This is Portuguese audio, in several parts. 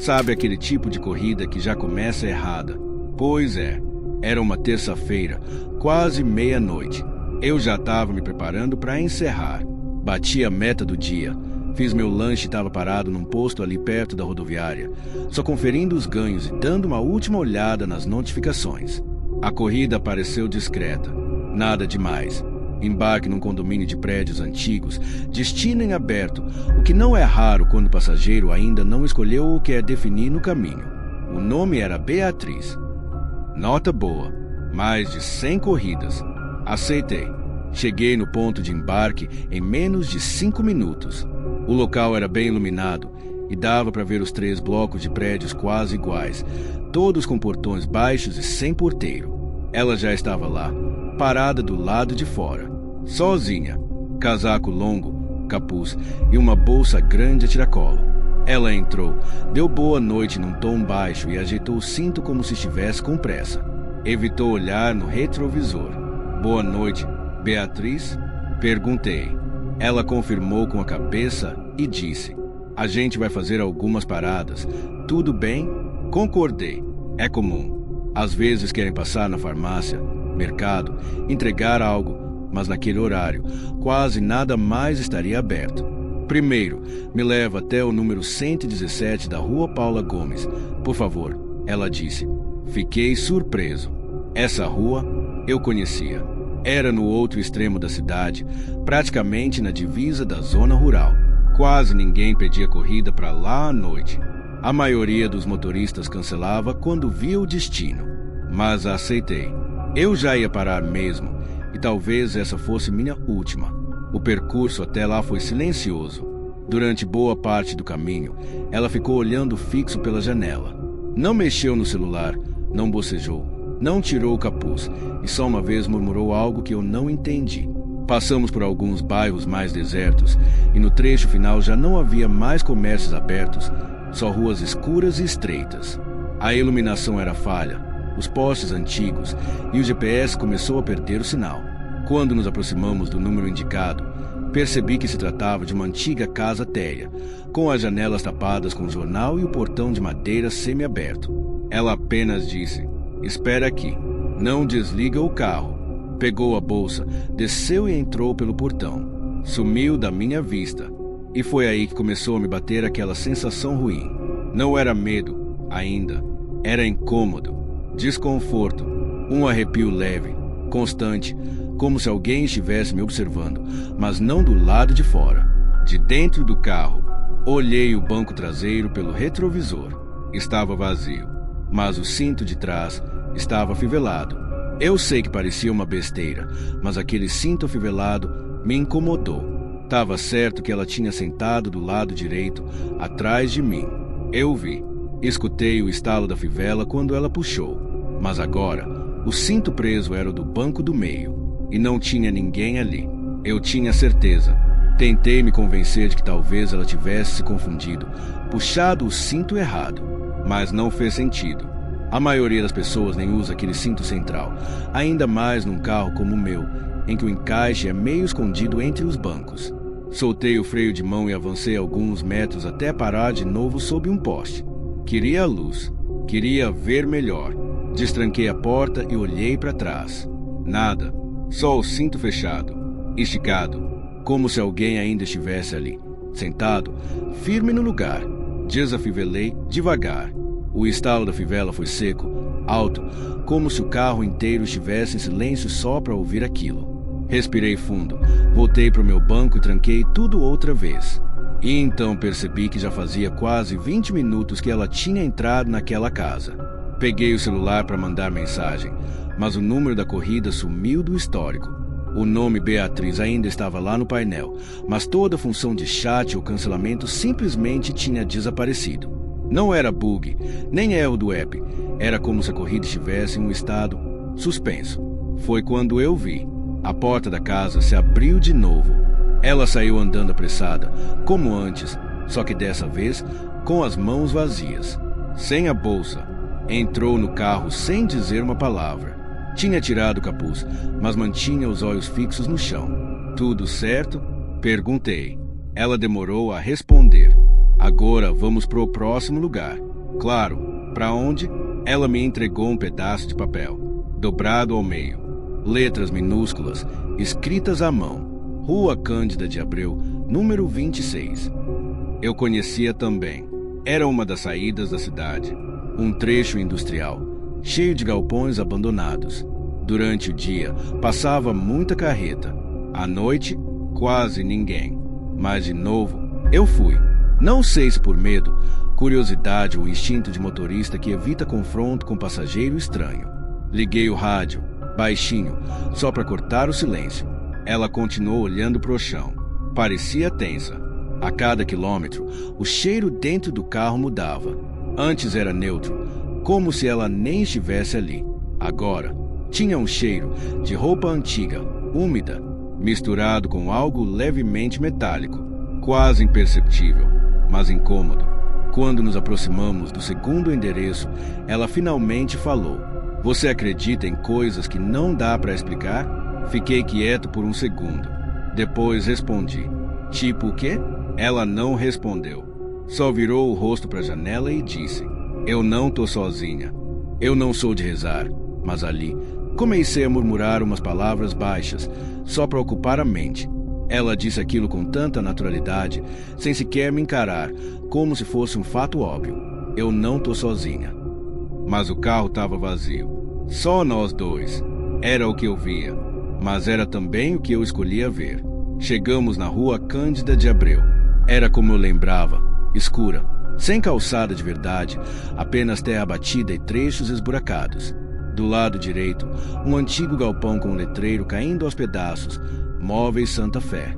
Sabe aquele tipo de corrida que já começa errada? Pois é, era uma terça-feira, quase meia-noite. Eu já estava me preparando para encerrar. Bati a meta do dia. Fiz meu lanche e estava parado num posto ali perto da rodoviária, só conferindo os ganhos e dando uma última olhada nas notificações. A corrida pareceu discreta. Nada demais. Embarque num condomínio de prédios antigos, destino em aberto, o que não é raro quando o passageiro ainda não escolheu o que é definir no caminho. O nome era Beatriz. Nota boa. Mais de 100 corridas. Aceitei. Cheguei no ponto de embarque em menos de 5 minutos. O local era bem iluminado e dava para ver os 3 blocos de prédios quase iguais, todos com portões baixos e sem porteiro. Ela já estava lá, parada do lado de fora, sozinha, casaco longo, capuz e uma bolsa grande a tiracolo. Ela entrou, deu boa noite num tom baixo e ajeitou o cinto como se estivesse com pressa. Evitou olhar no retrovisor. Boa noite, Beatriz? Perguntei. Ela confirmou com a cabeça e disse: a gente vai fazer algumas paradas. Tudo bem? Concordei. É comum. Às vezes querem passar na farmácia, mercado, entregar algo, mas naquele horário quase nada mais estaria aberto. Primeiro, me leva até o número 117 da Rua Paula Gomes, por favor, ela disse. Fiquei surpreso. Essa rua eu conhecia. Era no outro extremo da cidade, praticamente na divisa da zona rural. Quase ninguém pedia corrida para lá à noite. A maioria dos motoristas cancelava quando via o destino. Mas a aceitei. Eu já ia parar mesmo, e talvez essa fosse minha última. O percurso até lá foi silencioso. Durante boa parte do caminho, ela ficou olhando fixo pela janela. Não mexeu no celular, não bocejou. Não tirou o capuz e só uma vez murmurou algo que eu não entendi. Passamos por alguns bairros mais desertos e no trecho final já não havia mais comércios abertos, só ruas escuras e estreitas. A iluminação era falha, os postes antigos e o GPS começou a perder o sinal. Quando nos aproximamos do número indicado, percebi que se tratava de uma antiga casa térrea, com as janelas tapadas com jornal e o portão de madeira semi-aberto. Ela apenas disse: espera aqui, não desliga o carro. Pegou a bolsa, desceu e entrou pelo portão. Sumiu da minha vista. E foi aí que começou a me bater aquela sensação ruim. Não era medo, ainda. Era incômodo, desconforto, um arrepio leve, constante, como se alguém estivesse me observando, mas não do lado de fora. De dentro do carro, olhei o banco traseiro pelo retrovisor. Estava vazio, mas o cinto de trás estava afivelado. Eu sei que parecia uma besteira, mas aquele cinto afivelado me incomodou. Estava certo que ela tinha sentado do lado direito, atrás de mim. Eu vi. Escutei o estalo da fivela quando ela puxou. Mas agora, o cinto preso era o do banco do meio. E não tinha ninguém ali. Eu tinha certeza. Tentei me convencer de que talvez ela tivesse se confundido, puxado o cinto errado. Mas não fez sentido. A maioria das pessoas nem usa aquele cinto central, ainda mais num carro como o meu, em que o encaixe é meio escondido entre os bancos. Soltei o freio de mão e avancei alguns metros até parar de novo sob um poste. Queria a luz, queria ver melhor. Destranquei a porta e olhei para trás. Nada, só o cinto fechado, esticado, como se alguém ainda estivesse ali, sentado, firme no lugar. Desafivelei devagar. O estalo da fivela foi seco, alto, como se o carro inteiro estivesse em silêncio só para ouvir aquilo. Respirei fundo, voltei para o meu banco e tranquei tudo outra vez. E então percebi que já fazia quase 20 minutos que ela tinha entrado naquela casa. Peguei o celular para mandar mensagem, mas o número da corrida sumiu do histórico. O nome Beatriz ainda estava lá no painel, mas toda a função de chat ou cancelamento simplesmente tinha desaparecido. Não era bug, nem erro do app. Era como se a corrida estivesse em um estado suspenso. Foi quando eu vi. A porta da casa se abriu de novo. Ela saiu andando apressada, como antes, só que dessa vez com as mãos vazias, sem a bolsa. Entrou no carro sem dizer uma palavra. Tinha tirado o capuz, mas mantinha os olhos fixos no chão. Tudo certo? Perguntei. Ela demorou a responder. Agora vamos pro próximo lugar. Claro, para onde? Ela me entregou um pedaço de papel, dobrado ao meio. Letras minúsculas, escritas à mão. Rua Cândida de Abreu, número 26. Eu conhecia também. Era uma das saídas da cidade. Um trecho industrial, cheio de galpões abandonados. Durante o dia, passava muita carreta. À noite, quase ninguém. Mas, de novo, eu fui. Não sei se por medo, curiosidade ou instinto de motorista que evita confronto com passageiro estranho. Liguei o rádio, baixinho, só para cortar o silêncio. Ela continuou olhando para o chão. Parecia tensa. A cada quilômetro, o cheiro dentro do carro mudava. Antes era neutro, como se ela nem estivesse ali. Agora, tinha um cheiro de roupa antiga, úmida, misturado com algo levemente metálico, quase imperceptível, mas incômodo. Quando nos aproximamos do segundo endereço, ela finalmente falou: "Você acredita em coisas que não dá para explicar?" Fiquei quieto por um segundo. Depois respondi: "Tipo o quê?" Ela não respondeu. Só virou o rosto para a janela e disse: "Eu não tô sozinha. Eu não sou de rezar." Mas ali, comecei a murmurar umas palavras baixas, só para ocupar a mente. Ela disse aquilo com tanta naturalidade, sem sequer me encarar, como se fosse um fato óbvio. Eu não tô sozinha. Mas o carro estava vazio. Só nós dois. Era o que eu via, mas era também o que eu escolhia ver. Chegamos na Rua Cândida de Abreu. Era como eu lembrava, escura, sem calçada de verdade, apenas terra batida e trechos esburacados. Do lado direito, um antigo galpão com um letreiro caindo aos pedaços, Móveis Santa Fé.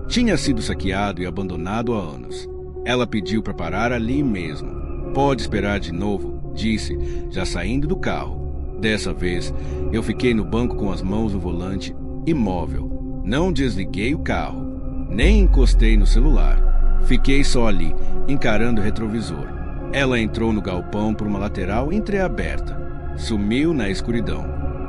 Tinha sido saqueado e abandonado há anos. Ela pediu para parar ali mesmo. "Pode esperar de novo", disse, já saindo do carro. Dessa vez, eu fiquei no banco com as mãos no volante, imóvel. Não desliguei o carro, nem encostei no celular. Fiquei só ali, encarando o retrovisor. Ela entrou no galpão por uma lateral entreaberta. Sumiu na escuridão.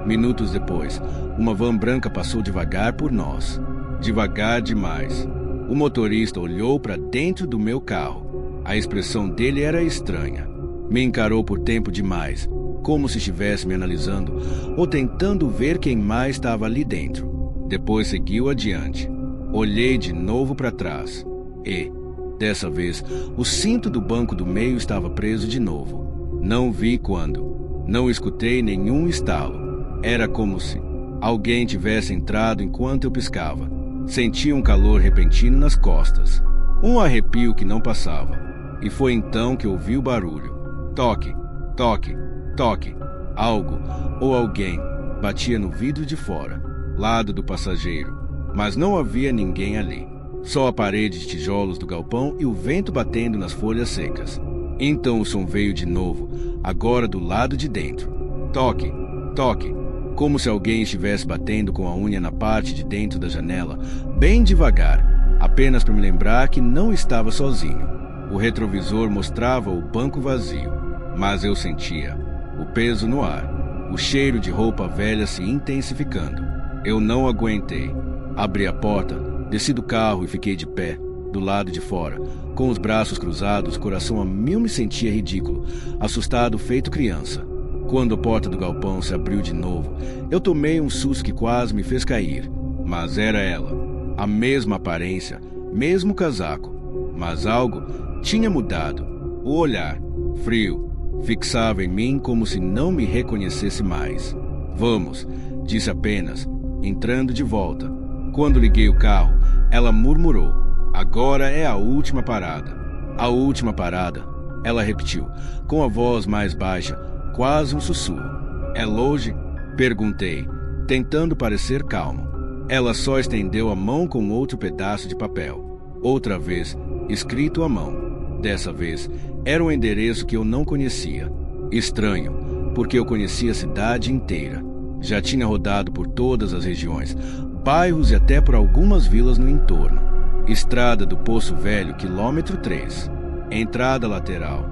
Minutos depois, uma van branca passou devagar por nós. Devagar demais. O motorista olhou para dentro do meu carro. A expressão dele era estranha. Me encarou por tempo demais, como se estivesse me analisando ou tentando ver quem mais estava ali dentro. Depois seguiu adiante. Olhei de novo para trás e, dessa vez, o cinto do banco do meio estava preso de novo. Não vi quando. Não escutei nenhum estalo. Era como se alguém tivesse entrado enquanto eu piscava. Senti um calor repentino nas costas. Um arrepio que não passava. E foi então que ouvi o barulho. Toque, toque, toque. Algo ou alguém batia no vidro de fora, lado do passageiro. Mas não havia ninguém ali. Só a parede de tijolos do galpão e o vento batendo nas folhas secas. Então o som veio de novo, agora do lado de dentro. Toque, toque, como se alguém estivesse batendo com a unha na parte de dentro da janela, bem devagar, apenas para me lembrar que não estava sozinho. O retrovisor mostrava o banco vazio, mas eu sentia o peso no ar, o cheiro de roupa velha se intensificando. Eu não aguentei. Abri a porta, desci do carro e fiquei de pé, do lado de fora, com os braços cruzados, coração a mil. Me sentia ridículo, assustado feito criança. Quando a porta do galpão se abriu de novo, eu tomei um susto que quase me fez cair. Mas era ela, a mesma aparência, mesmo casaco. Mas algo tinha mudado. O olhar, frio, fixava em mim como se não me reconhecesse mais. "Vamos", disse apenas, entrando de volta. Quando liguei o carro, ela murmurou: "Agora é a última parada." "A última parada", ela repetiu, com a voz mais baixa, quase um sussurro. "É longe?" perguntei, tentando parecer calmo. Ela só estendeu a mão com outro pedaço de papel. Outra vez, escrito à mão. Dessa vez, era um endereço que eu não conhecia. Estranho, porque eu conhecia a cidade inteira. Já tinha rodado por todas as regiões, bairros e até por algumas vilas no entorno. Estrada do Poço Velho, quilômetro 3. Entrada lateral.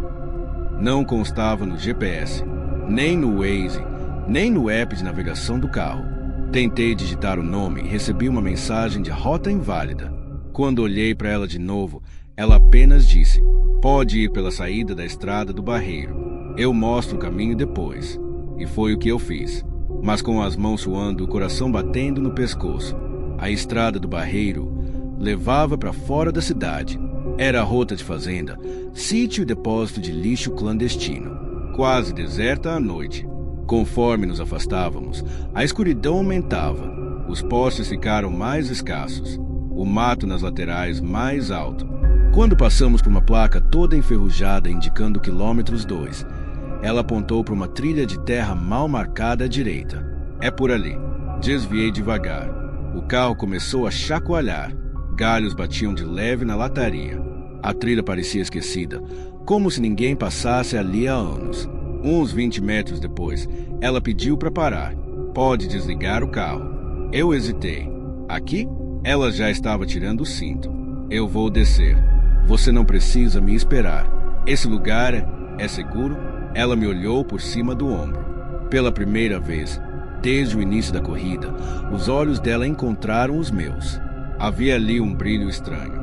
Não constava no GPS, nem no Waze, nem no app de navegação do carro. Tentei digitar o nome e recebi uma mensagem de rota inválida. Quando olhei para ela de novo, Ela apenas disse: "Pode ir pela saída da estrada do Barreiro. Eu mostro o caminho depois." E foi o que eu fiz. Mas com as mãos suando, o coração batendo no pescoço. A estrada do Barreiro levava para fora da cidade. Era a rota de fazenda, sítio e depósito de lixo clandestino. Quase deserta à noite. Conforme nos afastávamos, a escuridão aumentava. Os postes ficaram mais escassos. O mato nas laterais mais alto. Quando passamos por uma placa toda enferrujada indicando quilômetros 2, ela apontou para uma trilha de terra mal marcada à direita. "É por ali." Desviei devagar. O carro começou a chacoalhar. Galhos batiam de leve na lataria. A trilha parecia esquecida, como se ninguém passasse ali há anos. Uns 20 metros depois, ela pediu para parar. "Pode desligar o carro." Eu hesitei. "Aqui?" Ela já estava tirando o cinto. "Eu vou descer. Você não precisa me esperar. Esse lugar é seguro?" Ela me olhou por cima do ombro. Pela primeira vez, desde o início da corrida, os olhos dela encontraram os meus. Havia ali um brilho estranho.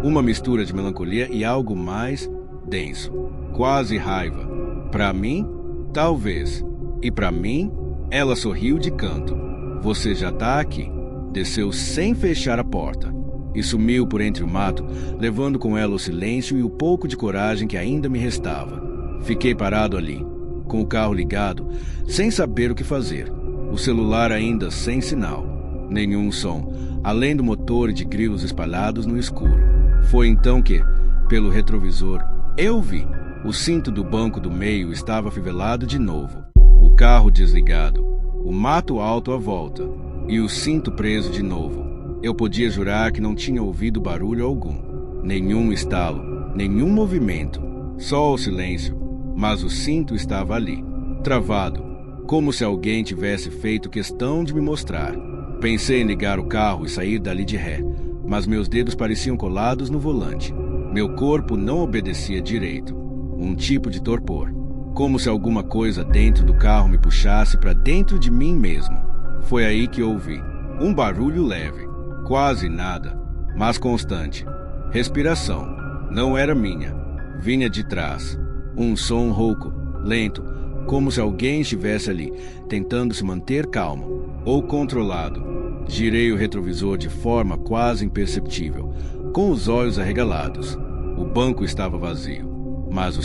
Uma mistura de melancolia e algo mais denso. Quase raiva. "Para mim? Talvez. E para mim?" Ela sorriu de canto. "Você já está aqui." Desceu sem fechar a porta e sumiu por entre o mato, levando com ela o silêncio e o pouco de coragem que ainda me restava. Fiquei parado ali, com o carro ligado, sem saber o que fazer. O celular ainda sem sinal. Nenhum som, além do motor e de grilos espalhados no escuro. Foi então que, pelo retrovisor, eu vi. O cinto do banco do meio estava afivelado de novo. O carro desligado. O mato alto à volta. E o cinto preso de novo. Eu podia jurar que não tinha ouvido barulho algum. Nenhum estalo, nenhum movimento. Só o silêncio. Mas o cinto estava ali, travado, como se alguém tivesse feito questão de me mostrar. Pensei em ligar o carro e sair dali de ré, mas meus dedos pareciam colados no volante. Meu corpo não obedecia direito. Um tipo de torpor. Como se alguma coisa dentro do carro me puxasse para dentro de mim mesmo. Foi aí que ouvi um barulho leve, quase nada, mas constante. Respiração. Não era minha. Vinha de trás. Um som rouco, lento, como se alguém estivesse ali, tentando se manter calmo ou controlado. Girei o retrovisor de forma quase imperceptível, com os olhos arregalados. O banco estava vazio, mas o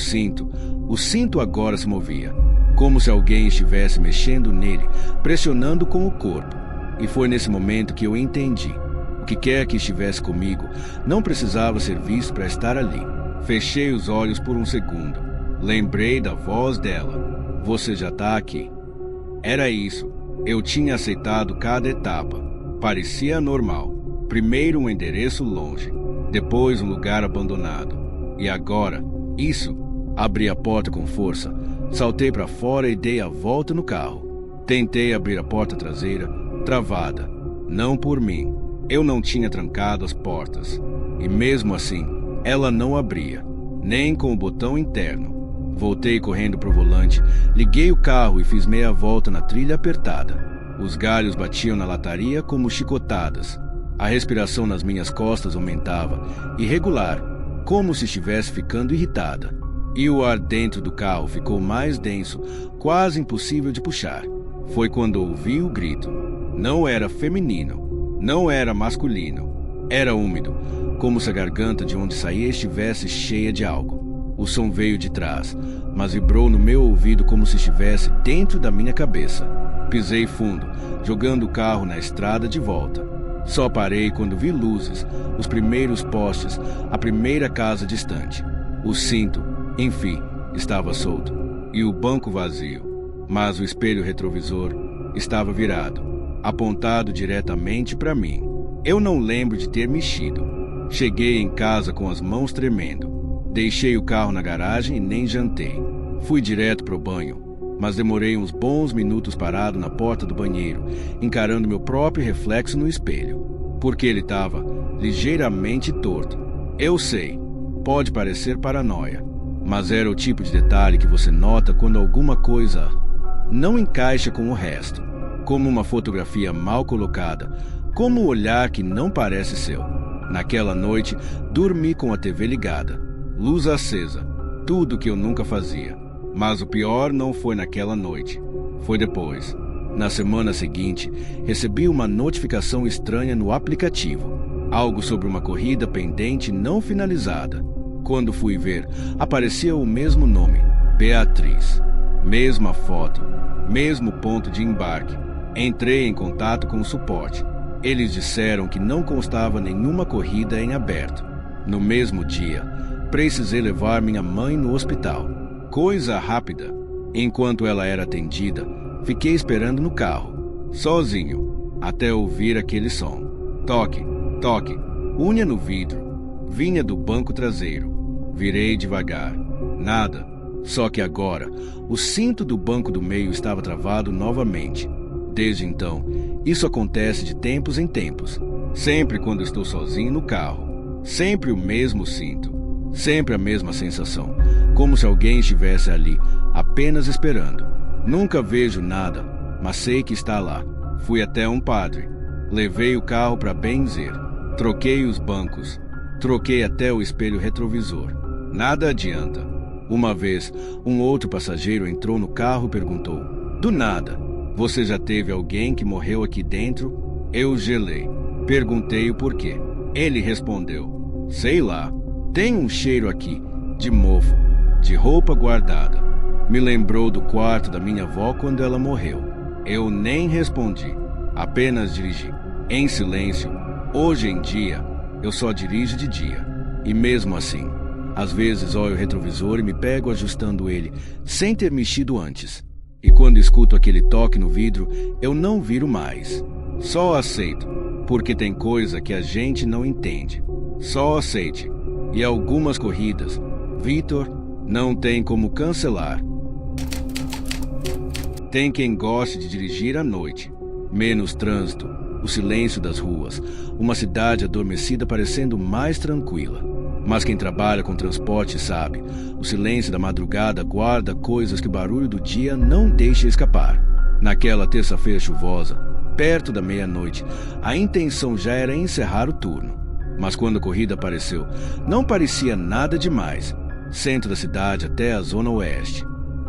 cinto agora se movia, como se alguém estivesse mexendo nele, pressionando com o corpo. E foi nesse momento que eu entendi. O que quer que estivesse comigo não precisava ser visto para estar ali. Fechei os olhos por um segundo. Lembrei da voz dela. "Você já está aqui." Era isso. Eu tinha aceitado cada etapa. Parecia normal. Primeiro um endereço longe. Depois um lugar abandonado. E agora, isso. Abri a porta com força. Saltei para fora e dei a volta no carro. Tentei abrir a porta traseira, travada. Não por mim. Eu não tinha trancado as portas. E mesmo assim, ela não abria. Nem com o botão interno. Voltei correndo para o volante, liguei o carro e fiz meia volta na trilha apertada. Os galhos batiam na lataria como chicotadas. A respiração nas minhas costas aumentava, irregular, como se estivesse ficando irritada. E o ar dentro do carro ficou mais denso, quase impossível de puxar. Foi quando ouvi o grito. Não era feminino, não era masculino. Era úmido, como se a garganta de onde saía estivesse cheia de algo. O som veio de trás, mas vibrou no meu ouvido como se estivesse dentro da minha cabeça. Pisei fundo, jogando o carro na estrada de volta. Só parei quando vi luzes, os primeiros postes, a primeira casa distante. O cinto, enfim, estava solto, e o banco vazio. Mas o espelho retrovisor estava virado, apontado diretamente para mim. Eu não lembro de ter mexido. Cheguei em casa com as mãos tremendo. Deixei o carro na garagem e nem jantei. Fui direto para o banho, mas demorei uns bons minutos parado na porta do banheiro, encarando meu próprio reflexo no espelho, porque ele estava ligeiramente torto. Eu sei, pode parecer paranoia, mas era o tipo de detalhe que você nota quando alguma coisa não encaixa com o resto, como uma fotografia mal colocada, como um olhar que não parece seu. Naquela noite, dormi com a TV ligada, luz acesa, tudo que eu nunca fazia. Mas o pior não foi naquela noite, foi depois. Na semana seguinte, recebi uma notificação estranha no aplicativo, algo sobre uma corrida pendente não finalizada. Quando fui ver, aparecia o mesmo nome, Beatriz. Mesma foto, mesmo ponto de embarque. Entrei em contato com o suporte. Eles disseram que não constava nenhuma corrida em aberto. No mesmo dia, precisei levar minha mãe no hospital. Coisa rápida. Enquanto ela era atendida, fiquei esperando no carro, sozinho, até ouvir aquele som. Toque, toque, unha no vidro. Vinha do banco traseiro. Virei devagar. Nada. Só que agora, o cinto do banco do meio estava travado novamente. Desde então, isso acontece de tempos em tempos. Sempre quando estou sozinho no carro. Sempre o mesmo cinto. Sempre a mesma sensação. Como se alguém estivesse ali, apenas esperando. Nunca vejo nada, mas sei que está lá. Fui até um padre. Levei o carro para benzer. Troquei os bancos. Troquei até o espelho retrovisor. Nada adianta. Uma vez, um outro passageiro entrou no carro e perguntou: do nada, você já teve alguém que morreu aqui dentro? Eu gelei. Perguntei o porquê. Ele respondeu: sei lá, tem um cheiro aqui, de mofo, de roupa guardada. Me lembrou do quarto da minha avó quando ela morreu. Eu nem respondi, apenas dirigi. Em silêncio. Hoje em dia, eu só dirijo de dia. E mesmo assim, às vezes olho o retrovisor e me pego ajustando ele, sem ter mexido antes. E quando escuto aquele toque no vidro, eu não viro mais. Só aceito, porque tem coisa que a gente não entende. Só aceite. E algumas corridas, Vitor, não tem como cancelar. Tem quem goste de dirigir à noite. Menos trânsito, o silêncio das ruas, uma cidade adormecida parecendo mais tranquila. Mas quem trabalha com transporte sabe, o silêncio da madrugada guarda coisas que o barulho do dia não deixa escapar. Naquela terça-feira chuvosa, perto da meia-noite, a intenção já era encerrar o turno. Mas quando a corrida apareceu, não parecia nada demais. Centro da cidade até a zona oeste.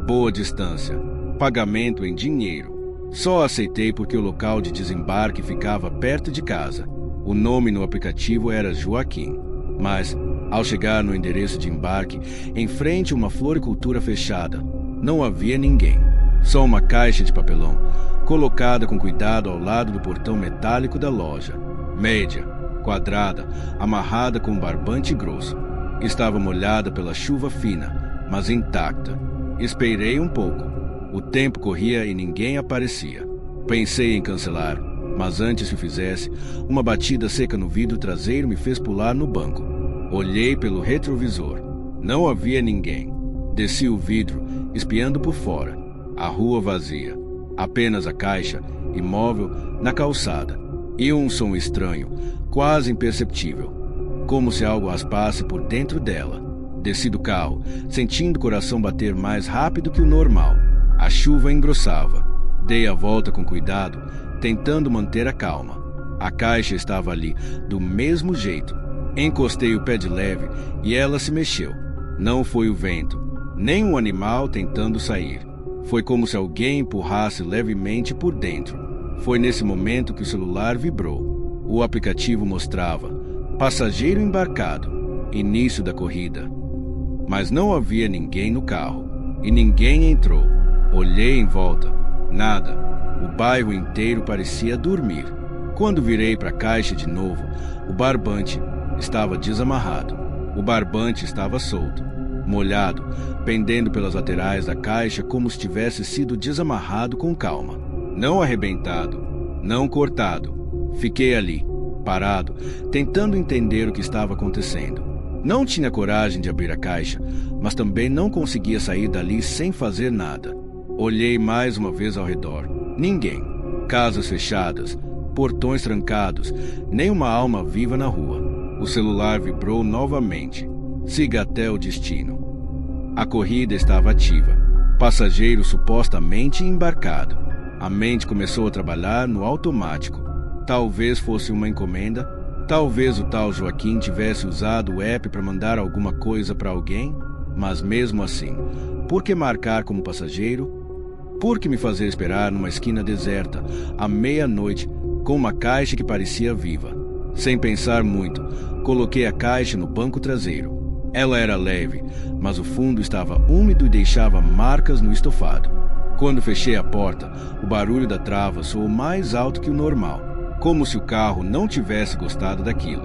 Boa distância. Pagamento em dinheiro. Só aceitei porque o local de desembarque ficava perto de casa. O nome no aplicativo era Joaquim. Mas, ao chegar no endereço de embarque, em frente a uma floricultura fechada, não havia ninguém. Só uma caixa de papelão, colocada com cuidado ao lado do portão metálico da loja. Média, quadrada, amarrada com um barbante grosso. Estava molhada pela chuva fina, mas intacta. Esperei um pouco. O tempo corria e ninguém aparecia. Pensei em cancelar, mas antes que o fizesse, uma batida seca no vidro traseiro me fez pular no banco. Olhei pelo retrovisor. Não havia ninguém. Desci o vidro, espiando por fora. A rua vazia. Apenas a caixa, imóvel, na calçada. E um som estranho, quase imperceptível. Como se algo raspasse por dentro dela. Desci do carro, sentindo o coração bater mais rápido que o normal. A chuva engrossava. Dei a volta com cuidado, tentando manter a calma. A caixa estava ali, do mesmo jeito. Encostei o pé de leve e ela se mexeu. Não foi o vento, nem um animal tentando sair. Foi como se alguém empurrasse levemente por dentro. Foi nesse momento que o celular vibrou. O aplicativo mostrava: passageiro embarcado, início da corrida. Mas não havia ninguém no carro, e ninguém entrou. Olhei em volta. Nada. O bairro inteiro parecia dormir. Quando virei para a caixa de novo, o barbante estava desamarrado. O barbante estava solto, molhado, pendendo pelas laterais da caixa como se tivesse sido desamarrado com calma. Não arrebentado, não cortado. Fiquei ali, parado, tentando entender o que estava acontecendo. Não tinha coragem de abrir a caixa, mas também não conseguia sair dali sem fazer nada. Olhei mais uma vez ao redor. Ninguém. Casas fechadas, portões trancados, nem uma alma viva na rua. O celular vibrou novamente. Siga até o destino. A corrida estava ativa. Passageiro supostamente embarcado. A mente começou a trabalhar no automático. Talvez fosse uma encomenda, Talvez o tal Joaquim tivesse usado o app para mandar alguma coisa para alguém, mas mesmo assim, por que marcar como passageiro? Por que me fazer esperar numa esquina deserta, à meia-noite, com uma caixa que parecia viva? Sem pensar muito, coloquei a caixa no banco traseiro. Ela era leve, mas o fundo estava úmido e deixava marcas no estofado. Quando fechei a porta, o barulho da trava soou mais alto que o normal, como se o carro não tivesse gostado daquilo.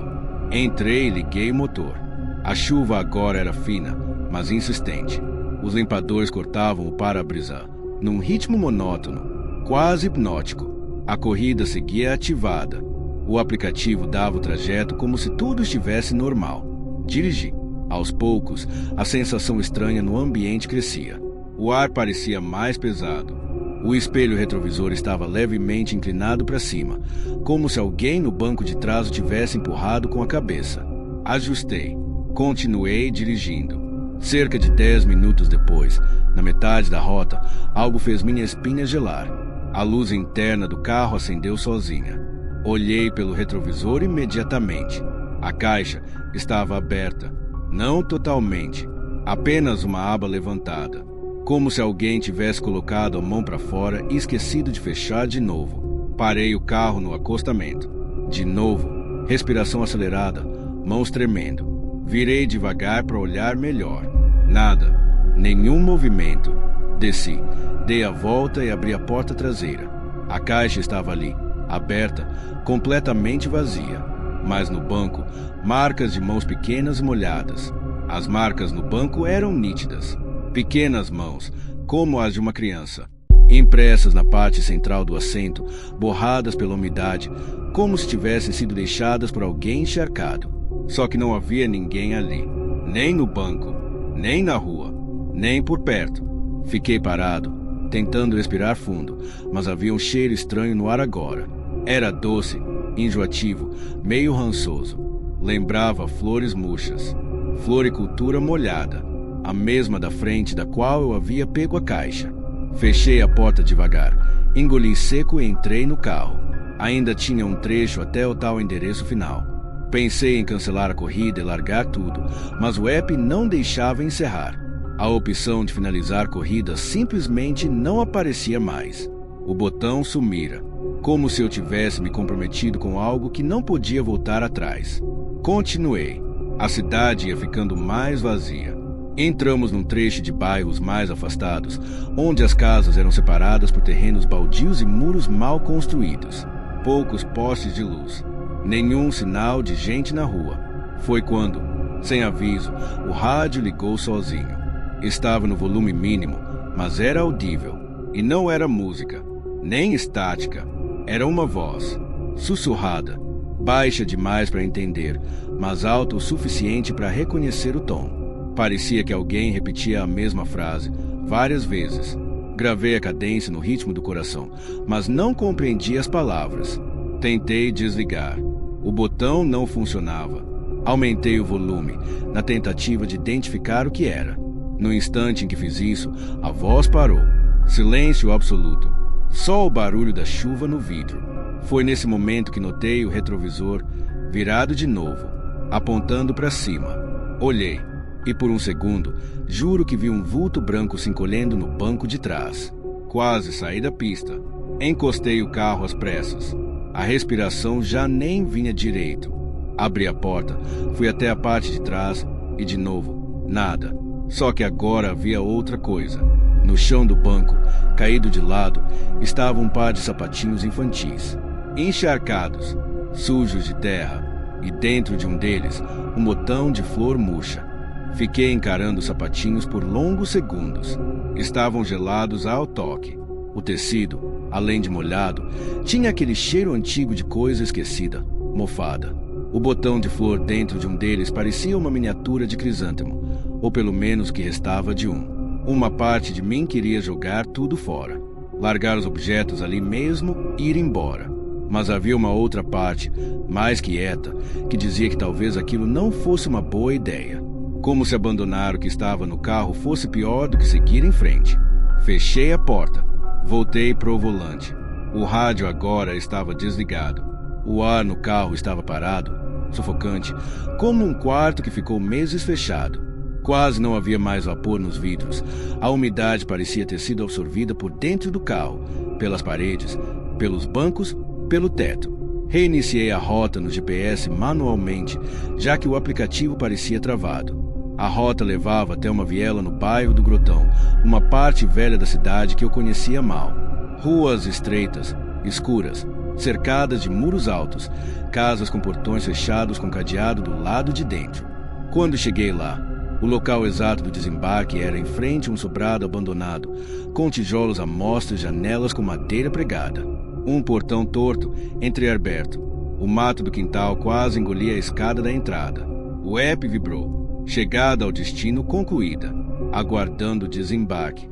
Entrei e liguei o motor. A chuva agora era fina, mas insistente. Os limpadores cortavam o para-brisa num ritmo monótono, quase hipnótico. A corrida seguia ativada. O aplicativo dava o trajeto como se tudo estivesse normal. Dirigi. Aos poucos, a sensação estranha no ambiente crescia. O ar parecia mais pesado. O espelho retrovisor estava levemente inclinado para cima, como se alguém no banco de trás o tivesse empurrado com a cabeça. Ajustei. Continuei dirigindo. Cerca de 10 minutos depois, na metade da rota, algo fez minha espinha gelar. A luz interna do carro acendeu sozinha. Olhei pelo retrovisor imediatamente. A caixa estava aberta. Não totalmente. Apenas uma aba levantada. Como se alguém tivesse colocado a mão para fora e esquecido de fechar de novo. Parei o carro no acostamento. De novo, respiração acelerada, mãos tremendo. Virei devagar para olhar melhor. Nada. Nenhum movimento. Desci. Dei a volta e abri a porta traseira. A caixa estava ali, aberta, completamente vazia. Mas no banco, marcas de mãos pequenas e molhadas. As marcas no banco eram nítidas. Pequenas mãos, como as de uma criança. Impressas na parte central do assento, borradas pela umidade, como se tivessem sido deixadas por alguém encharcado. Só que não havia ninguém ali. Nem no banco, nem na rua, nem por perto. Fiquei parado, tentando respirar fundo, mas havia um cheiro estranho no ar agora. Era doce, enjoativo, meio rançoso. Lembrava flores murchas, floricultura molhada, a mesma da frente da qual eu havia pego a caixa. Fechei a porta devagar, engoli seco e entrei no carro. Ainda tinha um trecho até o tal endereço final. Pensei em cancelar a corrida e largar tudo, mas o app não deixava encerrar. A opção de finalizar a corrida simplesmente não aparecia mais. O botão sumira, como se eu tivesse me comprometido com algo que não podia voltar atrás. Continuei. A cidade ia ficando mais vazia. Entramos num trecho de bairros mais afastados, onde as casas eram separadas por terrenos baldios e muros mal construídos. Poucos postes de luz. Nenhum sinal de gente na rua. Foi quando, sem aviso, o rádio ligou sozinho. Estava no volume mínimo, mas era audível. E não era música, nem estática. Era uma voz, sussurrada, baixa demais para entender, mas alta o suficiente para reconhecer o tom. Parecia que alguém repetia a mesma frase, várias vezes. Gravei a cadência no ritmo do coração, mas não compreendi as palavras. Tentei desligar. O botão não funcionava. Aumentei o volume, na tentativa de identificar o que era. No instante em que fiz isso, a voz parou. Silêncio absoluto. Só o barulho da chuva no vidro. Foi nesse momento que notei o retrovisor virado de novo, apontando para cima. Olhei, e por um segundo, juro que vi um vulto branco se encolhendo no banco de trás. Quase saí da pista. Encostei o carro às pressas. A respiração já nem vinha direito. Abri a porta, fui até a parte de trás e, de novo, nada. Só que agora havia outra coisa. No chão do banco, caído de lado, estava um par de sapatinhos infantis, encharcados, sujos de terra, e dentro de um deles, um botão de flor murcha. Fiquei encarando os sapatinhos por longos segundos. Estavam gelados ao toque. O tecido, além de molhado, tinha aquele cheiro antigo de coisa esquecida, mofada. O botão de flor dentro de um deles parecia uma miniatura de crisântemo, ou pelo menos o que restava de um. Uma parte de mim queria jogar tudo fora, largar os objetos ali mesmo e ir embora. Mas havia uma outra parte, mais quieta, que dizia que talvez aquilo não fosse uma boa ideia. Como se abandonar o que estava no carro fosse pior do que seguir em frente. Fechei a porta. Voltei para o volante. O rádio agora estava desligado. O ar no carro estava parado sufocante, como um quarto que ficou meses fechado. Quase não havia mais vapor nos vidros. A umidade parecia ter sido absorvida por dentro do carro, pelas paredes, pelos bancos, pelo teto. Reiniciei a rota no GPS manualmente, já que o aplicativo parecia travado. A rota levava até uma viela no bairro do Grotão, uma parte velha da cidade que eu conhecia mal. Ruas estreitas, escuras, cercadas de muros altos, casas com portões fechados com cadeado do lado de dentro. Quando cheguei lá, o local exato do desembarque era em frente a um sobrado abandonado, com tijolos a mostra e janelas com madeira pregada. Um portão torto, entreaberto. O mato do quintal quase engolia a escada da entrada. O app vibrou. Chegada ao destino concluída. Aguardando o desembarque.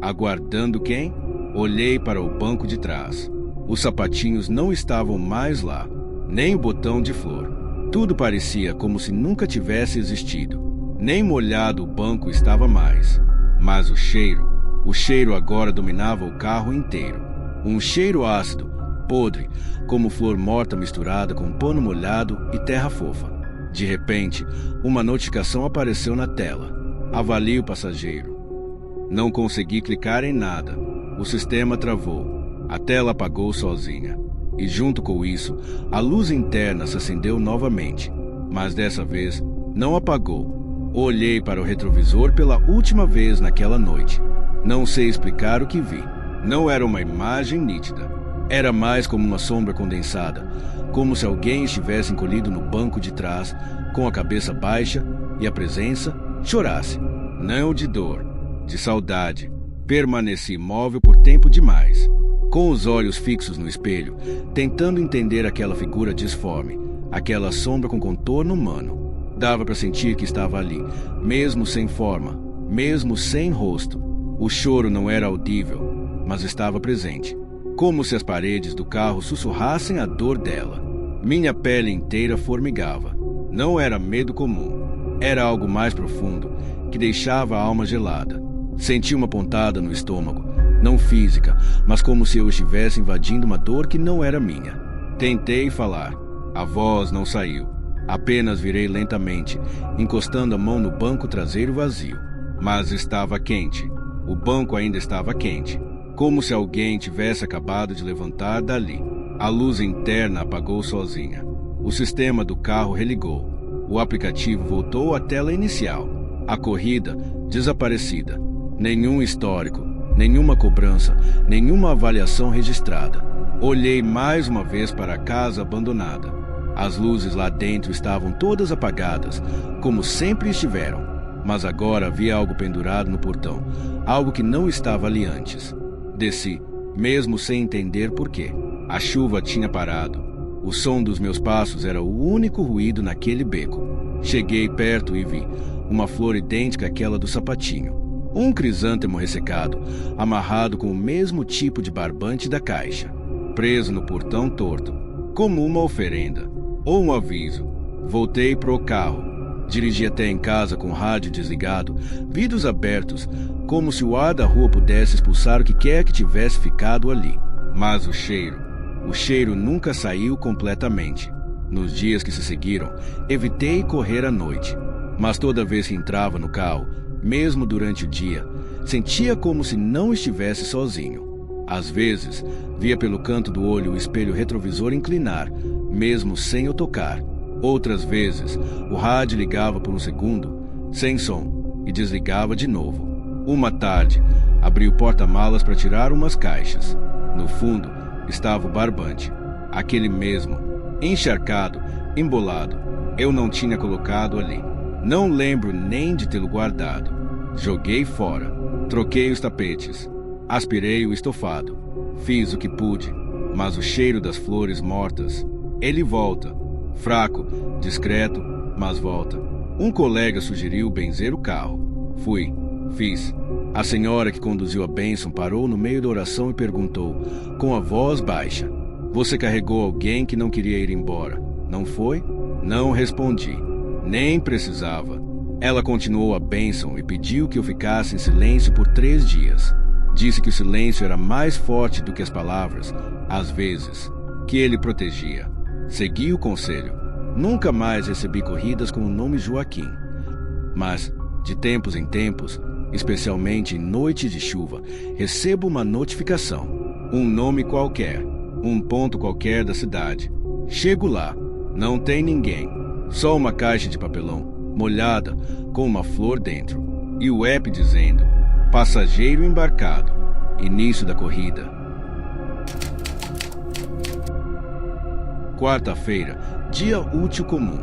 Aguardando quem? Olhei para o banco de trás. Os sapatinhos não estavam mais lá, nem o botão de flor. Tudo parecia como se nunca tivesse existido. Nem molhado o banco estava mais. Mas o cheiro agora dominava o carro inteiro. Um cheiro ácido, podre, como flor morta misturada com pano molhado e terra fofa. De repente, uma notificação apareceu na tela. Avalie o passageiro. Não consegui clicar em nada. O sistema travou. A tela apagou sozinha. E junto com isso, a luz interna se acendeu novamente. Mas dessa vez, não apagou. Olhei para o retrovisor pela última vez naquela noite. Não sei explicar o que vi. Não era uma imagem nítida. Era mais como uma sombra condensada, como se alguém estivesse encolhido no banco de trás, com a cabeça baixa e a presença chorasse. Não de dor, de saudade. Permaneci imóvel por tempo demais, com os olhos fixos no espelho, tentando entender aquela figura disforme, aquela sombra com contorno humano. Dava para sentir que estava ali, mesmo sem forma, mesmo sem rosto. O choro não era audível, mas estava presente, como se as paredes do carro sussurrassem a dor dela. Minha pele inteira formigava. Não era medo comum. Era algo mais profundo, que deixava a alma gelada. Senti uma pontada no estômago, não física, mas como se eu estivesse invadindo uma dor que não era minha. Tentei falar. A voz não saiu. Apenas virei lentamente, encostando a mão no banco traseiro vazio. Mas estava quente. O banco ainda estava quente, como se alguém tivesse acabado de levantar dali. A luz interna apagou sozinha. O sistema do carro religou. O aplicativo voltou à tela inicial. A corrida desaparecida. Nenhum histórico, nenhuma cobrança, nenhuma avaliação registrada. Olhei mais uma vez para a casa abandonada. As luzes lá dentro estavam todas apagadas, como sempre estiveram. Mas agora havia algo pendurado no portão, algo que não estava ali antes. Desci, mesmo sem entender por quê. A chuva tinha parado. O som dos meus passos era o único ruído naquele beco. Cheguei perto e vi uma flor idêntica àquela do sapatinho. Um crisântemo ressecado, amarrado com o mesmo tipo de barbante da caixa. Preso no portão torto, como uma oferenda, ou um aviso. Voltei para o carro. Dirigi até em casa com o rádio desligado, vidros abertos, como se o ar da rua pudesse expulsar o que quer que tivesse ficado ali. Mas o cheiro nunca saiu completamente. Nos dias que se seguiram, evitei correr à noite. Mas toda vez que entrava no carro, mesmo durante o dia, sentia como se não estivesse sozinho. Às vezes, via pelo canto do olho o espelho retrovisor inclinar, mesmo sem eu tocar. Outras vezes, o rádio ligava por um segundo, sem som, e desligava de novo. Uma tarde, abri o porta-malas para tirar umas caixas. No fundo, estava o barbante, aquele mesmo, encharcado, embolado. Eu não tinha colocado ali. Não lembro nem de tê-lo guardado. Joguei fora, troquei os tapetes, aspirei o estofado. Fiz o que pude, mas o cheiro das flores mortas, ele volta. Fraco, discreto, mas volta. Um colega sugeriu benzer o carro. Fui, fiz. A senhora que conduziu a bênção parou no meio da oração e perguntou, com a voz baixa: "Você carregou alguém que não queria ir embora, não foi?" Não respondi. Nem precisava. Ela continuou a bênção e pediu que eu ficasse em silêncio por 3 dias. Disse que o silêncio era mais forte do que as palavras, às vezes, que ele protegia. Segui o conselho. Nunca mais recebi corridas com o nome Joaquim. Mas, de tempos em tempos, especialmente em noites de chuva, recebo uma notificação. Um nome qualquer, um ponto qualquer da cidade. Chego lá, não tem ninguém. Só uma caixa de papelão, molhada, com uma flor dentro. E o app dizendo, passageiro embarcado, início da corrida. Quarta-feira, dia útil comum.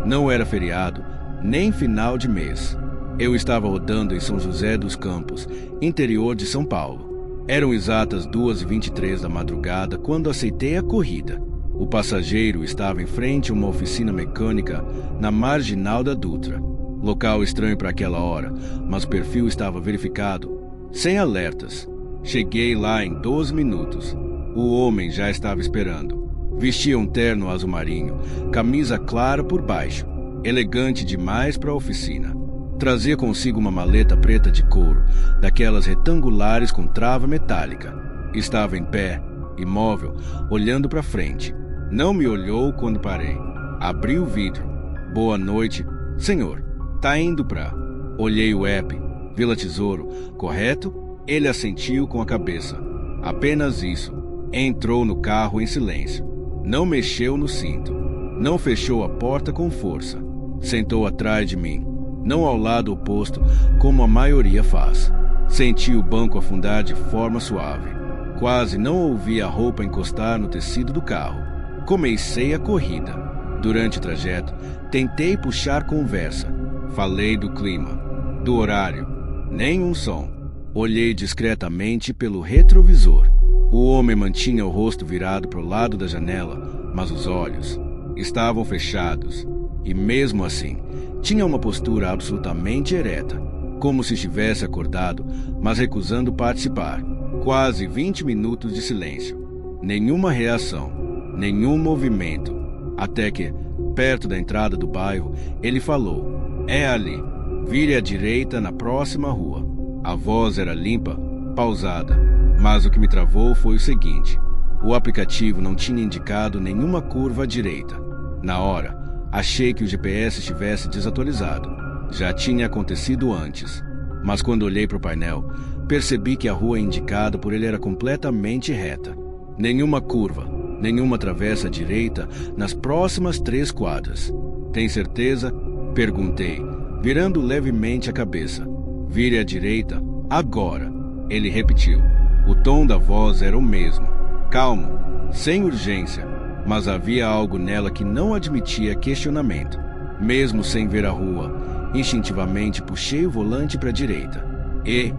Não era feriado, nem final de mês. Eu estava rodando em São José dos Campos, interior de São Paulo. Eram exatas 2h23 da madrugada quando aceitei a corrida. O passageiro estava em frente a uma oficina mecânica na marginal da Dutra. Local estranho para aquela hora, mas o perfil estava verificado, sem alertas. Cheguei lá em 12 minutos. O homem já estava esperando. Vestia um terno azul marinho, camisa clara por baixo, elegante demais para a oficina. Trazia consigo uma maleta preta de couro, daquelas retangulares com trava metálica. Estava em pé, imóvel, olhando para frente. Não me olhou quando parei. Abri o vidro. Boa noite, senhor. Tá indo pra... Olhei o app. Vila Tesouro, correto? Ele assentiu com a cabeça. Apenas isso. Entrou no carro em silêncio. Não mexeu no cinto. Não fechou a porta com força. Sentou atrás de mim. Não ao lado oposto, como a maioria faz. Senti o banco afundar de forma suave. Quase não ouvi a roupa encostar no tecido do carro. Comecei a corrida. Durante o trajeto, tentei puxar conversa. Falei do clima, do horário. Nenhum som. Olhei discretamente pelo retrovisor. O homem mantinha o rosto virado para o lado da janela, mas os olhos estavam fechados. E mesmo assim, tinha uma postura absolutamente ereta, como se estivesse acordado, mas recusando participar. Quase 20 minutos de silêncio. Nenhuma reação, nenhum movimento. Até que, perto da entrada do bairro, ele falou: "É ali. Vire à direita na próxima rua." A voz era limpa, pausada. Mas o que me travou foi o seguinte: o aplicativo não tinha indicado nenhuma curva à direita. Na hora, achei que o GPS estivesse desatualizado. Já tinha acontecido antes. Mas quando olhei para o painel, percebi que a rua indicada por ele era completamente reta. Nenhuma curva, nenhuma travessa à direita nas próximas 3 quadras. "Tem certeza?" perguntei, virando levemente a cabeça. "Vire à direita, agora." Ele repetiu. O tom da voz era o mesmo, calmo, sem urgência, mas havia algo nela que não admitia questionamento. Mesmo sem ver a rua, instintivamente puxei o volante para a direita. E,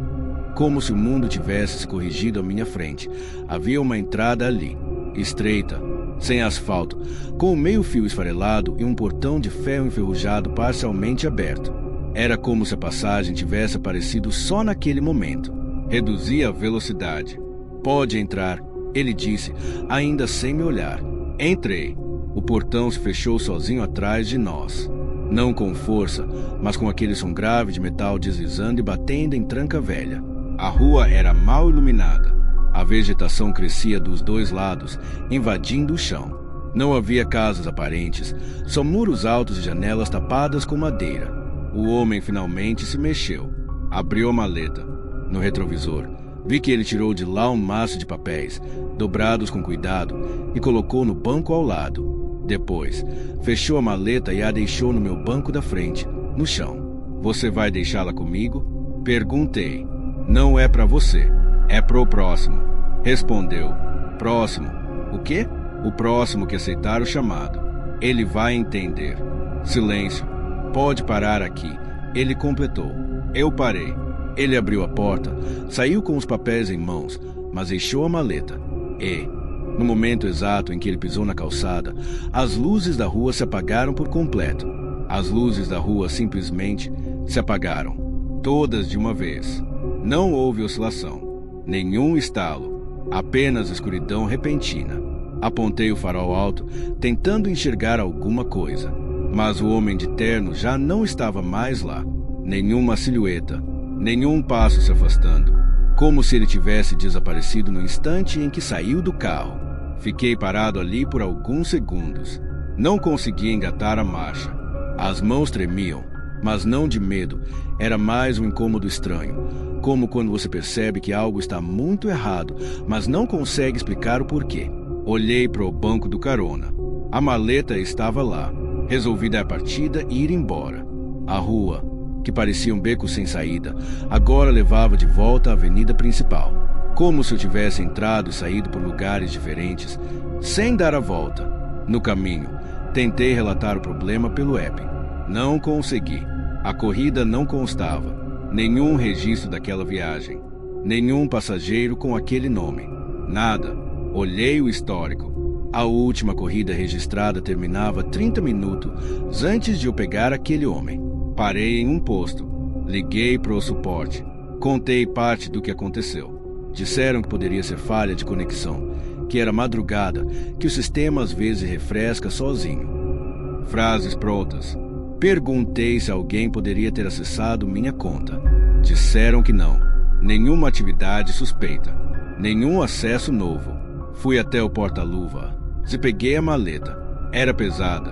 como se o mundo tivesse se corrigido à minha frente, havia uma entrada ali, estreita, sem asfalto, com um meio-fio esfarelado e um portão de ferro enferrujado parcialmente aberto. Era como se a passagem tivesse aparecido só naquele momento. Reduzi a velocidade. "Pode entrar", ele disse, ainda sem me olhar. Entrei. O portão se fechou sozinho atrás de nós. Não com força, mas com aquele som grave de metal deslizando e batendo em tranca velha. A rua era mal iluminada. A vegetação crescia dos 2 lados, invadindo o chão. Não havia casas aparentes, só muros altos e janelas tapadas com madeira. O homem finalmente se mexeu. Abriu a maleta. No retrovisor, vi que ele tirou de lá um maço de papéis, dobrados com cuidado, e colocou no banco ao lado. Depois, fechou a maleta e a deixou no meu banco da frente, no chão. "Você vai deixá-la comigo?" perguntei. "Não é para você, é pro próximo." Respondeu. "Próximo? O quê?" "O próximo que aceitar o chamado. Ele vai entender." Silêncio. "Pode parar aqui." Ele completou. Eu parei. Ele abriu a porta, saiu com os papéis em mãos, mas deixou a maleta. E, no momento exato em que ele pisou na calçada, as luzes da rua se apagaram por completo. As luzes da rua simplesmente se apagaram. Todas de uma vez. Não houve oscilação. Nenhum estalo. Apenas escuridão repentina. Apontei o farol alto, tentando enxergar alguma coisa. Mas o homem de terno já não estava mais lá. Nenhuma silhueta. Nenhum passo se afastando, como se ele tivesse desaparecido no instante em que saiu do carro. Fiquei parado ali por alguns segundos. Não conseguia engatar a marcha. As mãos tremiam, mas não de medo. Era mais um incômodo estranho, como quando você percebe que algo está muito errado, mas não consegue explicar o porquê. Olhei para o banco do carona. A maleta estava lá. Resolvi dar a partida e ir embora. A rua, que parecia um beco sem saída, agora levava de volta à avenida principal. Como se eu tivesse entrado e saído por lugares diferentes, sem dar a volta. No caminho, tentei relatar o problema pelo app. Não consegui. A corrida não constava. Nenhum registro daquela viagem. Nenhum passageiro com aquele nome. Nada. Olhei o histórico. A última corrida registrada terminava 30 minutos antes de eu pegar aquele homem. Parei em um posto. Liguei para o suporte. Contei parte do que aconteceu. Disseram que poderia ser falha de conexão, que era madrugada, que o sistema às vezes refresca sozinho. Frases prontas. Perguntei se alguém poderia ter acessado minha conta. Disseram que não. Nenhuma atividade suspeita. Nenhum acesso novo. Fui até o porta-luva. Peguei a maleta. Era pesada.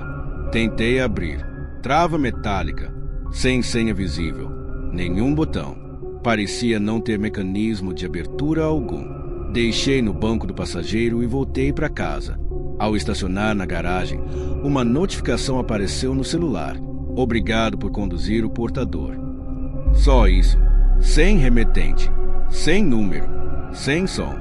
Tentei abrir. Trava metálica. Sem senha visível. Nenhum botão. Parecia não ter mecanismo de abertura algum. Deixei no banco do passageiro e voltei para casa. Ao estacionar na garagem, uma notificação apareceu no celular. Obrigado por conduzir o portador. Só isso. Sem remetente. Sem número. Sem som.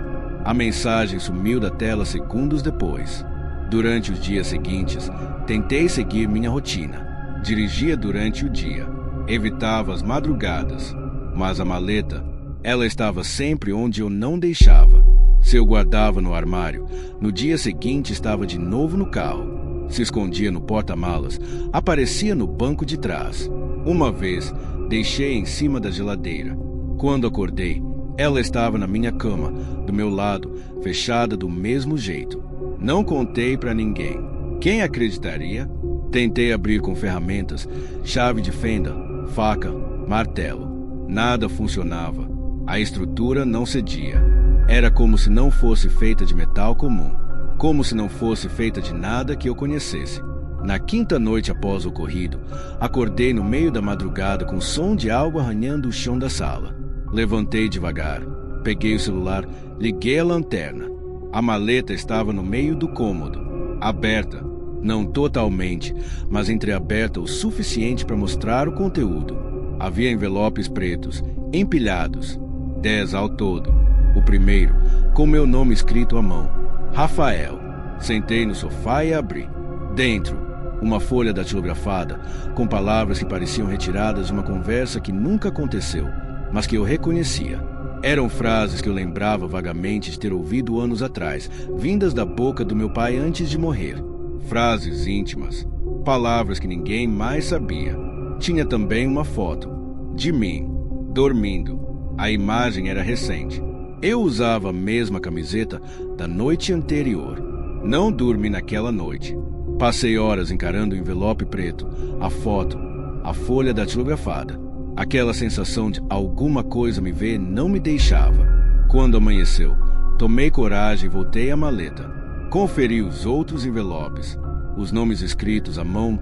A mensagem sumiu da tela segundos depois. Durante os dias seguintes, tentei seguir minha rotina. Dirigia durante o dia. Evitava as madrugadas. Mas a maleta, ela estava sempre onde eu não deixava. Se eu guardava no armário, no dia seguinte estava de novo no carro. Se escondia no porta-malas, aparecia no banco de trás. Uma vez, deixei em cima da geladeira. Quando acordei, ela estava na minha cama, do meu lado, fechada do mesmo jeito. Não contei para ninguém. Quem acreditaria? Tentei abrir com ferramentas, chave de fenda, faca, martelo. Nada funcionava. A estrutura não cedia. Era como se não fosse feita de metal comum. Como se não fosse feita de nada que eu conhecesse. Na quinta noite após o ocorrido, acordei no meio da madrugada com o som de algo arranhando o chão da sala. Levantei devagar, peguei o celular, liguei a lanterna. A maleta estava no meio do cômodo, aberta, não totalmente, mas entreaberta o suficiente para mostrar o conteúdo. Havia envelopes pretos, empilhados, 10 ao todo. O primeiro, com meu nome escrito à mão, Rafael. Sentei no sofá e abri. Dentro, uma folha datilografada, com palavras que pareciam retiradas de uma conversa que nunca aconteceu, mas que eu reconhecia. Eram frases que eu lembrava vagamente de ter ouvido anos atrás, vindas da boca do meu pai antes de morrer. Frases íntimas, palavras que ninguém mais sabia. Tinha também uma foto, de mim, dormindo. A imagem era recente. Eu usava a mesma camiseta da noite anterior. Não dormi naquela noite. Passei horas encarando o envelope preto, a foto, a folha datilografada. Aquela sensação de alguma coisa me ver não me deixava. Quando amanheceu, tomei coragem e voltei à maleta. Conferi os outros envelopes. Os nomes escritos à mão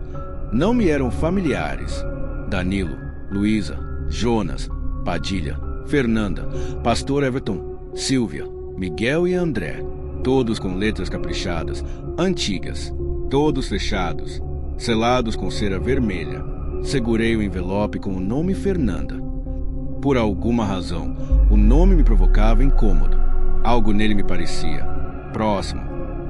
não me eram familiares. Danilo, Luísa, Jonas, Padilha, Fernanda, Pastor Everton, Silvia, Miguel e André. Todos com letras caprichadas, antigas. Todos fechados, selados com cera vermelha. Segurei o envelope com o nome Fernanda. Por alguma razão, o nome me provocava incômodo. Algo nele me parecia próximo,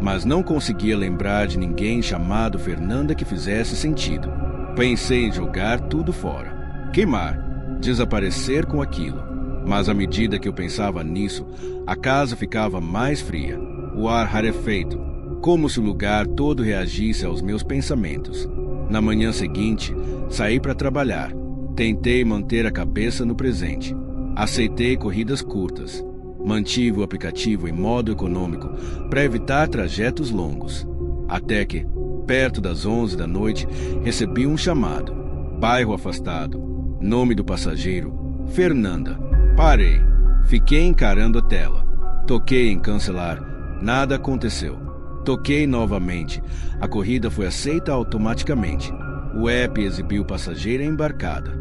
mas não conseguia lembrar de ninguém chamado Fernanda que fizesse sentido. Pensei em jogar tudo fora, queimar, desaparecer com aquilo. Mas à medida que eu pensava nisso, a casa ficava mais fria, o ar rarefeito, como se o lugar todo reagisse aos meus pensamentos. Na manhã seguinte, saí para trabalhar. Tentei manter a cabeça no presente. Aceitei corridas curtas. Mantive o aplicativo em modo econômico para evitar trajetos longos. Até que, perto das 11 da noite, recebi um chamado. Bairro afastado. Nome do passageiro, Fernanda. Parei. Fiquei encarando a tela. Toquei em cancelar. Nada aconteceu. Toquei novamente. A corrida foi aceita automaticamente. O app exibiu passageira embarcada.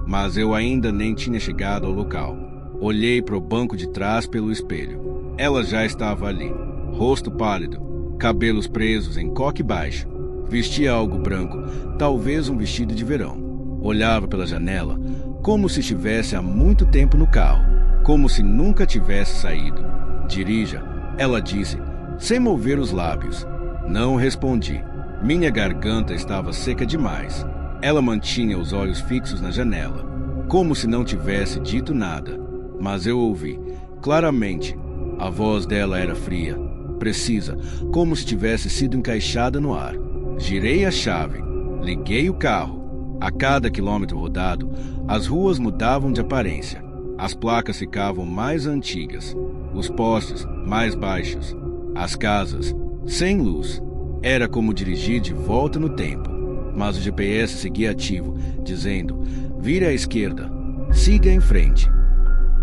Mas eu ainda nem tinha chegado ao local. Olhei para o banco de trás pelo espelho. Ela já estava ali. Rosto pálido, cabelos presos em coque baixo. Vestia algo branco, talvez um vestido de verão. Olhava pela janela, como se estivesse há muito tempo no carro, como se nunca tivesse saído. Dirija, ela disse, sem mover os lábios. Não respondi. Minha garganta estava seca demais. Ela mantinha os olhos fixos na janela, como se não tivesse dito nada. Mas eu ouvi, claramente. A voz dela era fria, precisa, como se tivesse sido encaixada no ar. Girei a chave, liguei o carro. A cada quilômetro rodado, as ruas mudavam de aparência. As placas ficavam mais antigas, os postes mais baixos, as casas sem luz. Era como dirigir de volta no tempo. Mas o GPS seguia ativo, dizendo, vire à esquerda, siga em frente.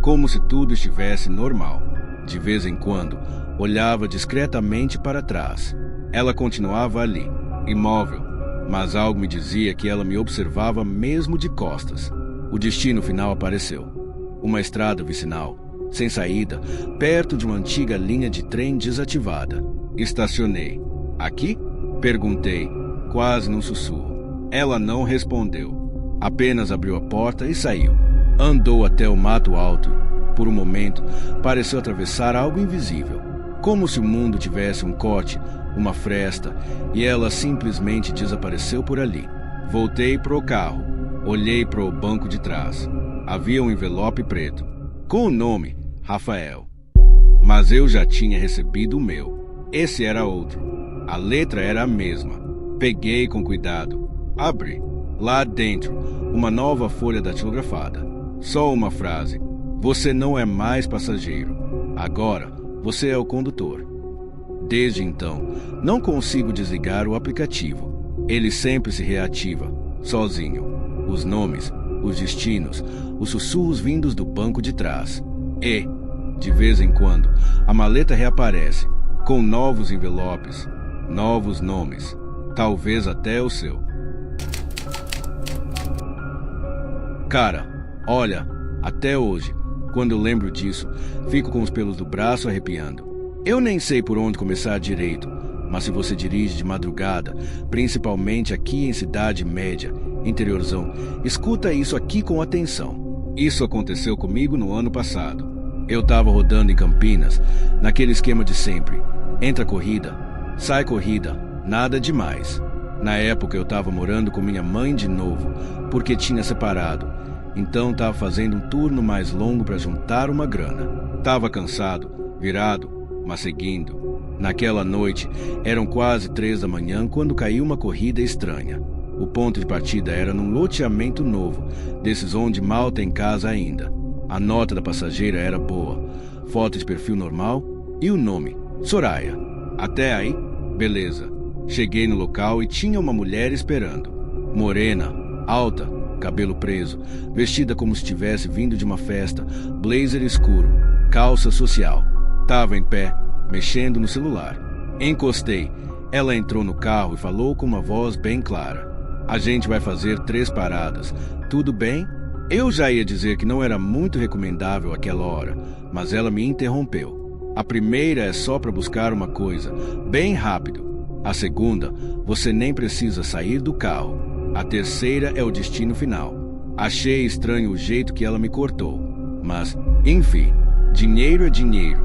Como se tudo estivesse normal. De vez em quando, olhava discretamente para trás. Ela continuava ali, imóvel, mas algo me dizia que ela me observava mesmo de costas. O destino final apareceu. Uma estrada vicinal, sem saída, perto de uma antiga linha de trem desativada. Estacionei. Aqui? Perguntei, quase num sussurro. Ela não respondeu. Apenas abriu a porta e saiu. Andou até o mato alto. Por um momento, pareceu atravessar algo invisível. Como se o mundo tivesse um corte, uma fresta, e ela simplesmente desapareceu por ali. Voltei para o carro. Olhei para o banco de trás. Havia um envelope preto, com o nome Rafael. Mas eu já tinha recebido o meu. Esse era outro. A letra era a mesma. Peguei com cuidado. Abri. Lá dentro, uma nova folha datilografada. Só uma frase. Você não é mais passageiro. Agora, você é o condutor. Desde então, não consigo desligar o aplicativo. Ele sempre se reativa, sozinho. Os nomes, os destinos, os sussurros vindos do banco de trás. E, de vez em quando, a maleta reaparece, com novos envelopes, novos nomes, talvez até o seu. Cara, olha, até hoje, quando eu lembro disso, fico com os pelos do braço arrepiando. Eu nem sei por onde começar direito, mas se você dirige de madrugada, principalmente aqui em cidade média, interiorzão, escuta isso aqui com atenção. Isso aconteceu comigo no ano passado. Eu estava rodando em Campinas, naquele esquema de sempre. Entra corrida, sai corrida, nada demais. Na época eu estava morando com minha mãe de novo, porque tinha separado. Então estava fazendo um turno mais longo para juntar uma grana. Estava cansado, virado, mas seguindo. Naquela noite, eram quase 3 da manhã quando caiu uma corrida estranha. O ponto de partida era num loteamento novo, desses onde mal tem casa ainda. A nota da passageira era boa, foto de perfil normal e o nome, Soraya. Até aí, beleza. Cheguei no local e tinha uma mulher esperando. Morena, alta, cabelo preso, vestida como se tivesse vindo de uma festa, blazer escuro, calça social. Tava em pé, mexendo no celular. Encostei. Ela entrou no carro e falou com uma voz bem clara. A gente vai fazer 3 paradas. Tudo bem? Eu já ia dizer que não era muito recomendável aquela hora, mas ela me interrompeu. A primeira é só para buscar uma coisa, bem rápido. A segunda, você nem precisa sair do carro. A terceira é o destino final. Achei estranho o jeito que ela me cortou. Mas, enfim, dinheiro é dinheiro.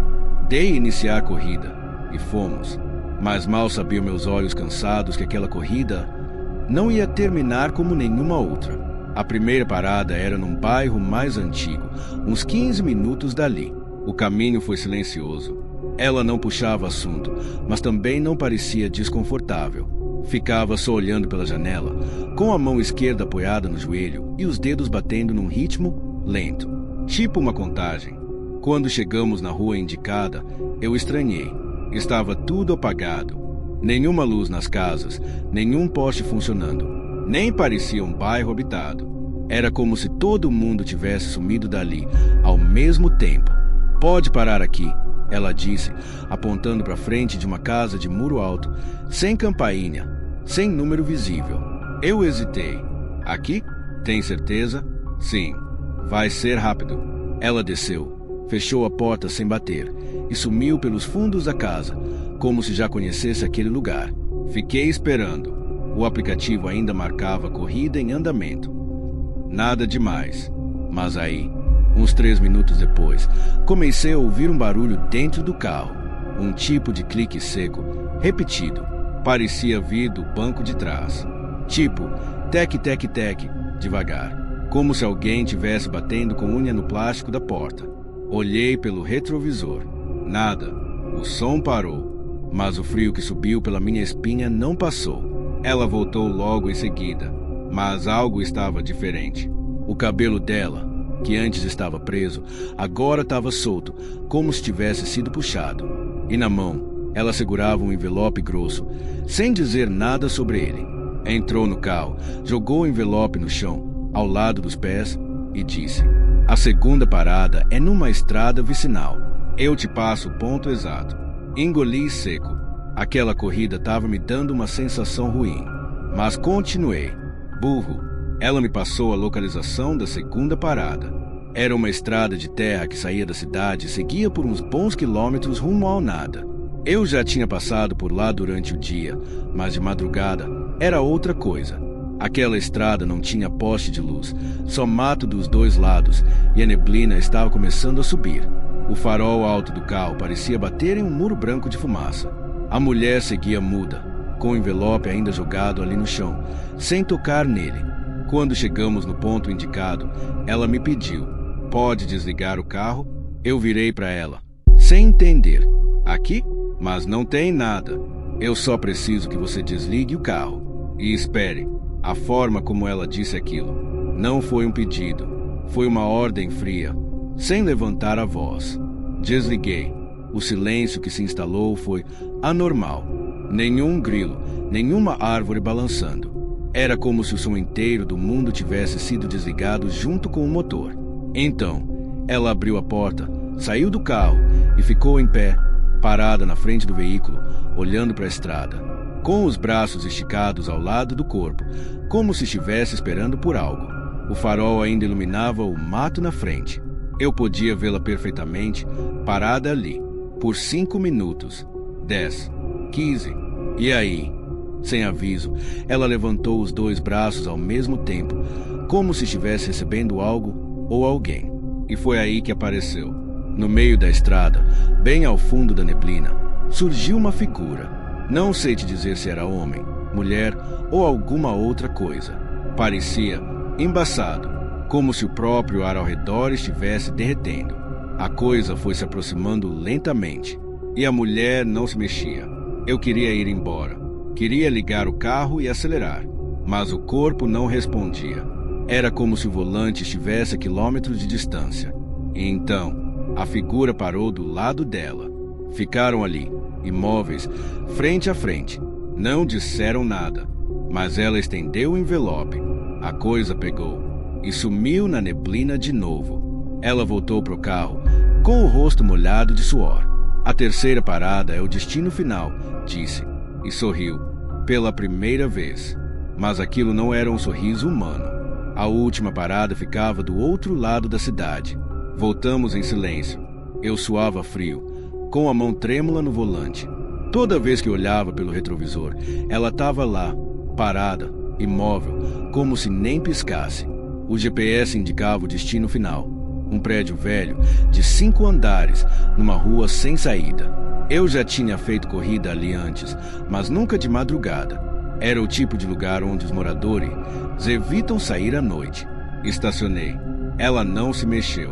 Dei iniciar a corrida. E fomos. Mas mal sabiam meus olhos cansados que aquela corrida não ia terminar como nenhuma outra. A primeira parada era num bairro mais antigo, uns 15 minutos dali. O caminho foi silencioso. Ela não puxava assunto, mas também não parecia desconfortável. Ficava só olhando pela janela, com a mão esquerda apoiada no joelho e os dedos batendo num ritmo lento, tipo uma contagem. Quando chegamos na rua indicada, eu estranhei. Estava tudo apagado. Nenhuma luz nas casas, nenhum poste funcionando. Nem parecia um bairro habitado. Era como se todo mundo tivesse sumido dali, ao mesmo tempo. Pode parar aqui. ela disse, apontando para frente de uma casa de muro alto, sem campainha, sem número visível. Eu hesitei. Aqui? Tem certeza? Sim. Vai ser rápido. Ela desceu, fechou a porta sem bater e sumiu pelos fundos da casa, como se já conhecesse aquele lugar. Fiquei esperando. O aplicativo ainda marcava corrida em andamento. Nada demais. Mas aí, uns 3 minutos depois, comecei a ouvir um barulho dentro do carro. Um tipo de clique seco, repetido. Parecia vir do banco de trás. Tipo, tec, tec, tec, devagar. Como se alguém tivesse batendo com unha no plástico da porta. Olhei pelo retrovisor. Nada. O som parou. Mas o frio que subiu pela minha espinha não passou. Ela voltou logo em seguida. Mas algo estava diferente. O cabelo dela, que antes estava preso, agora estava solto, como se tivesse sido puxado. E na mão, ela segurava um envelope grosso, sem dizer nada sobre ele. Entrou no carro, jogou o envelope no chão, ao lado dos pés, e disse: "A segunda parada é numa estrada vicinal. Eu te passo o ponto exato." Engoli seco. Aquela corrida estava me dando uma sensação ruim. Mas continuei. Burro. Ela me passou a localização da segunda parada. Era uma estrada de terra que saía da cidade e seguia por uns bons quilômetros rumo ao nada. Eu já tinha passado por lá durante o dia, mas de madrugada era outra coisa. Aquela estrada não tinha poste de luz, só mato dos dois lados, e a neblina estava começando a subir. O farol alto do carro parecia bater em um muro branco de fumaça. A mulher seguia muda, com o envelope ainda jogado ali no chão, sem tocar nele. Quando chegamos no ponto indicado, ela me pediu: "Pode desligar o carro?" Eu virei para ela, sem entender. "Aqui? Mas não tem nada. Eu só preciso que você desligue o carro. E espere." A forma como ela disse aquilo não foi um pedido, foi uma ordem fria, sem levantar a voz. Desliguei. O silêncio que se instalou foi anormal. Nenhum grilo, nenhuma árvore balançando. Era como se o som inteiro do mundo tivesse sido desligado junto com o motor. Então, ela abriu a porta, saiu do carro e ficou em pé, parada na frente do veículo, olhando para a estrada, com os braços esticados ao lado do corpo, como se estivesse esperando por algo. O farol ainda iluminava o mato na frente. Eu podia vê-la perfeitamente, parada ali, por 5 minutos, 10, 15, e aí... Sem aviso, ela levantou os 2 braços ao mesmo tempo, como se estivesse recebendo algo ou alguém. E foi aí que apareceu. No meio da estrada, bem ao fundo da neblina, surgiu uma figura. Não sei te dizer se era homem, mulher ou alguma outra coisa. Parecia embaçado, como se o próprio ar ao redor estivesse derretendo. A coisa foi se aproximando lentamente, e a mulher não se mexia. Eu queria ir embora. Queria ligar o carro e acelerar, mas o corpo não respondia. Era como se o volante estivesse a quilômetros de distância. E então, a figura parou do lado dela. Ficaram ali, imóveis, frente a frente. Não disseram nada, mas ela estendeu o envelope. A coisa pegou e sumiu na neblina de novo. Ela voltou para o carro, com o rosto molhado de suor. "A terceira parada é o destino final", disse. E sorriu, pela primeira vez. Mas aquilo não era um sorriso humano. A última parada ficava do outro lado da cidade. Voltamos em silêncio. Eu suava frio, com a mão trêmula no volante. Toda vez que olhava pelo retrovisor, ela estava lá, parada, imóvel, como se nem piscasse. O GPS indicava o destino final. Um prédio velho, de 5 andares, numa rua sem saída. Eu já tinha feito corrida ali antes, mas nunca de madrugada. Era o tipo de lugar onde os moradores evitam sair à noite. Estacionei. Ela não se mexeu.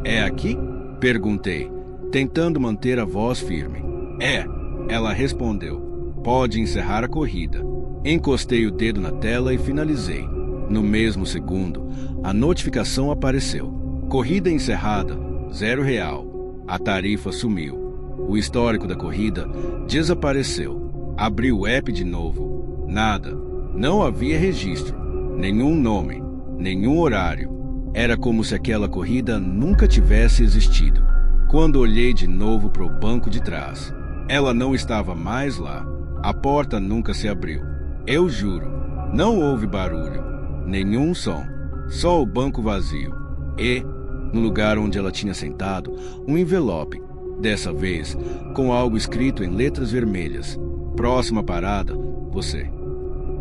"É aqui?" perguntei, tentando manter a voz firme. "É", ela respondeu. "Pode encerrar a corrida." Encostei o dedo na tela e finalizei. No mesmo segundo, a notificação apareceu. "Corrida encerrada, R$0. A tarifa sumiu." O histórico da corrida desapareceu. Abri o app de novo. Nada. Não havia registro. Nenhum nome. Nenhum horário. Era como se aquela corrida nunca tivesse existido. Quando olhei de novo para o banco de trás, ela não estava mais lá. A porta nunca se abriu. Eu juro, não houve barulho, nenhum som, só o banco vazio. E, no lugar onde ela tinha sentado, um envelope, dessa vez com algo escrito em letras vermelhas. Próxima parada, você.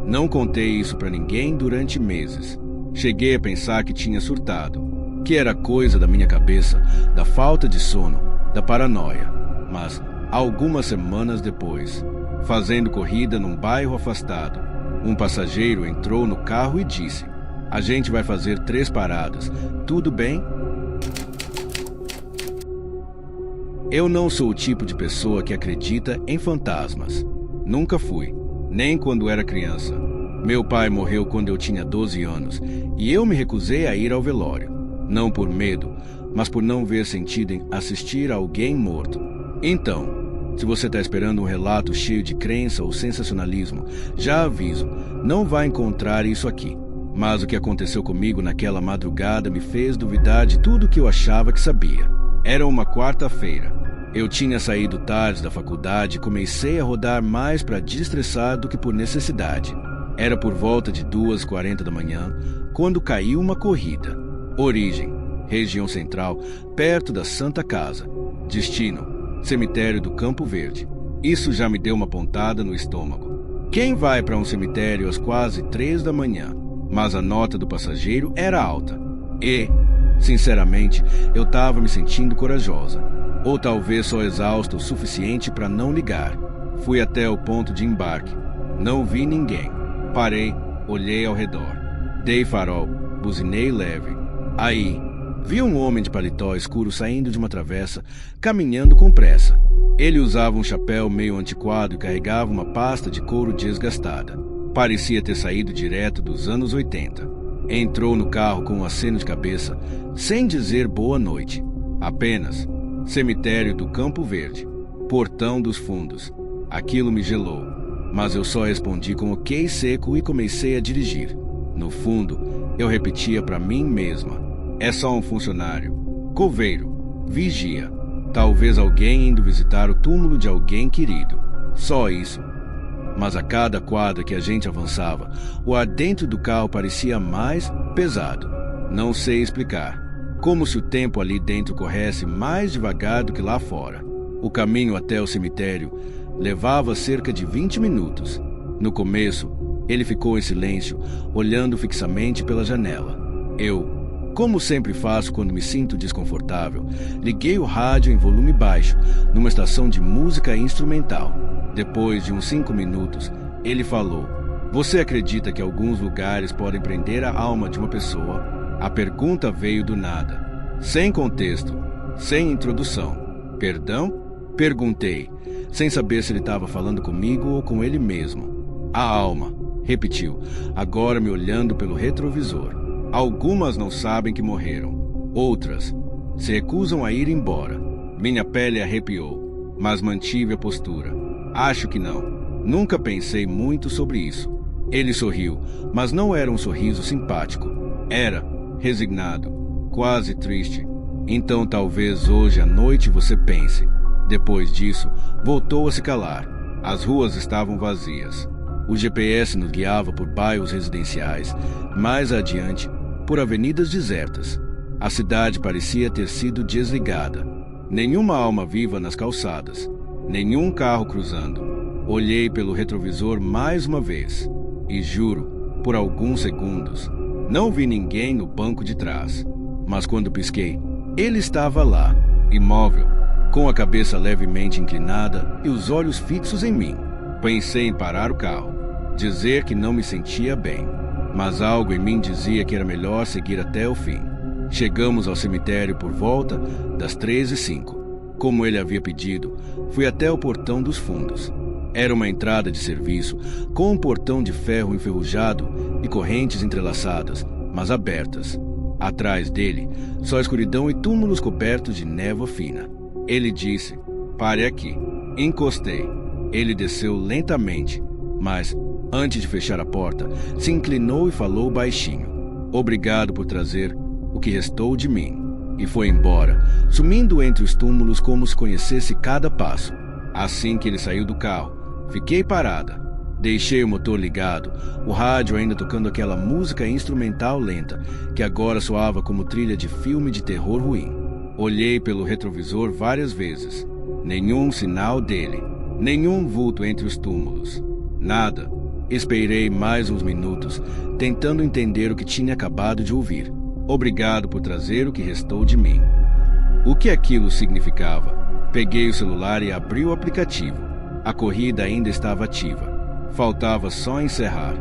Não contei isso para ninguém durante meses. Cheguei a pensar que tinha surtado, que era coisa da minha cabeça, da falta de sono, da paranoia. Mas, algumas semanas depois, fazendo corrida num bairro afastado, um passageiro entrou no carro e disse: "A gente vai fazer 3 paradas, tudo bem?" Eu não sou o tipo de pessoa que acredita em fantasmas. Nunca fui, nem quando era criança. Meu pai morreu quando eu tinha 12 anos e eu me recusei a ir ao velório. Não por medo, mas por não ver sentido em assistir a alguém morto. Então, se você está esperando um relato cheio de crença ou sensacionalismo, já aviso, não vai encontrar isso aqui. Mas o que aconteceu comigo naquela madrugada me fez duvidar de tudo que eu achava que sabia. Era uma quarta-feira. Eu tinha saído tarde da faculdade e comecei a rodar mais para desestressar do que por necessidade. Era por volta de 2h40 da manhã, quando caiu uma corrida. Origem: região central, perto da Santa Casa. Destino: cemitério do Campo Verde. Isso já me deu uma pontada no estômago. Quem vai para um cemitério às quase 3 da manhã? Mas a nota do passageiro era alta. E, sinceramente, eu estava me sentindo corajosa. Ou talvez só exausta o suficiente para não ligar. Fui até o ponto de embarque. Não vi ninguém. Parei, olhei ao redor. Dei farol, buzinei leve. Aí, vi um homem de paletó escuro saindo de uma travessa, caminhando com pressa. Ele usava um chapéu meio antiquado e carregava uma pasta de couro desgastada. Parecia ter saído direto dos anos 80. Entrou no carro com um aceno de cabeça, sem dizer boa noite. Apenas: cemitério do Campo Verde, portão dos fundos. Aquilo me gelou, mas eu só respondi com ok seco e comecei a dirigir. No fundo, eu repetia para mim mesma: é só um funcionário, coveiro, vigia, talvez alguém indo visitar o túmulo de alguém querido. Só isso. Mas a cada quadra que a gente avançava, o ar dentro do carro parecia mais pesado. Não sei explicar. Como se o tempo ali dentro corresse mais devagar do que lá fora. O caminho até o cemitério levava cerca de 20 minutos. No começo, ele ficou em silêncio, olhando fixamente pela janela. Eu, como sempre faço quando me sinto desconfortável, liguei o rádio em volume baixo, numa estação de música instrumental. Depois de uns 5 minutos, ele falou: "Você acredita que alguns lugares podem prender a alma de uma pessoa?" A pergunta veio do nada, sem contexto, sem introdução. "Perdão?" Perguntei, sem saber se ele estava falando comigo ou com ele mesmo. "A alma", repetiu, agora me olhando pelo retrovisor. "Algumas não sabem que morreram. Outras se recusam a ir embora." Minha pele arrepiou, mas mantive a postura. "Acho que não. Nunca pensei muito sobre isso." Ele sorriu, mas não era um sorriso simpático. Era resignado, quase triste. "Então talvez hoje à noite você pense." Depois disso, voltou a se calar. As ruas estavam vazias. O GPS nos guiava por bairros residenciais, mais adiante, por avenidas desertas. A cidade parecia ter sido desligada. Nenhuma alma viva nas calçadas, nenhum carro cruzando. Olhei pelo retrovisor mais uma vez e juro, por alguns segundos, não vi ninguém no banco de trás. Mas quando pisquei, ele estava lá, imóvel, com a cabeça levemente inclinada e os olhos fixos em mim. Pensei em parar o carro, dizer que não me sentia bem, mas algo em mim dizia que era melhor seguir até o fim. Chegamos ao cemitério por volta das 3h05. Como ele havia pedido, fui até o portão dos fundos. Era uma entrada de serviço, com um portão de ferro enferrujado e correntes entrelaçadas, mas abertas. Atrás dele, só escuridão e túmulos cobertos de névoa fina. Ele disse: "Pare aqui." Encostei. Ele desceu lentamente, mas, antes de fechar a porta, se inclinou e falou baixinho: "Obrigado por trazer o que restou de mim." e foi embora, sumindo entre os túmulos como se conhecesse cada passo. Assim que ele saiu do carro, fiquei parada. Deixei o motor ligado, o rádio ainda tocando aquela música instrumental lenta, que agora soava como trilha de filme de terror ruim. Olhei pelo retrovisor várias vezes. Nenhum sinal dele, nenhum vulto entre os túmulos. Nada. Esperei mais uns minutos, tentando entender o que tinha acabado de ouvir. Obrigado por trazer o que restou de mim. O que aquilo significava? Peguei o celular e abri o aplicativo. A corrida ainda estava ativa. Faltava só encerrar.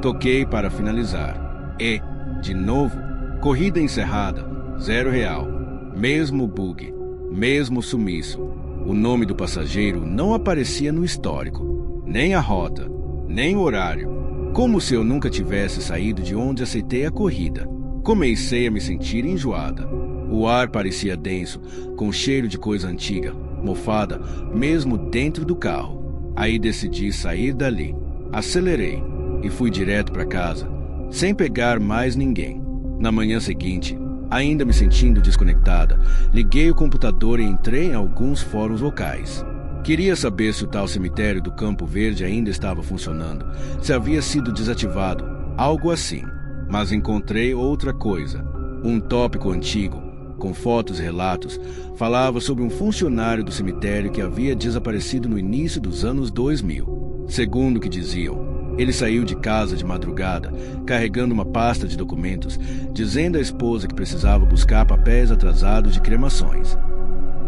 Toquei para finalizar. E, de novo, corrida encerrada, R$0. Mesmo bug, mesmo sumiço. O nome do passageiro não aparecia no histórico, nem a rota, nem o horário. Como se eu nunca tivesse saído de onde aceitei a corrida. Comecei a me sentir enjoada. O ar parecia denso, com cheiro de coisa antiga, mofada, mesmo dentro do carro. Aí decidi sair dali. Acelerei e fui direto para casa, sem pegar mais ninguém. Na manhã seguinte, ainda me sentindo desconectada, liguei o computador e entrei em alguns fóruns locais. Queria saber se o tal cemitério do Campo Verde ainda estava funcionando, se havia sido desativado, algo assim. Mas encontrei outra coisa. Um tópico antigo, com fotos e relatos, falava sobre um funcionário do cemitério que havia desaparecido no início dos anos 2000. Segundo o que diziam, ele saiu de casa de madrugada, carregando uma pasta de documentos, dizendo à esposa que precisava buscar papéis atrasados de cremações.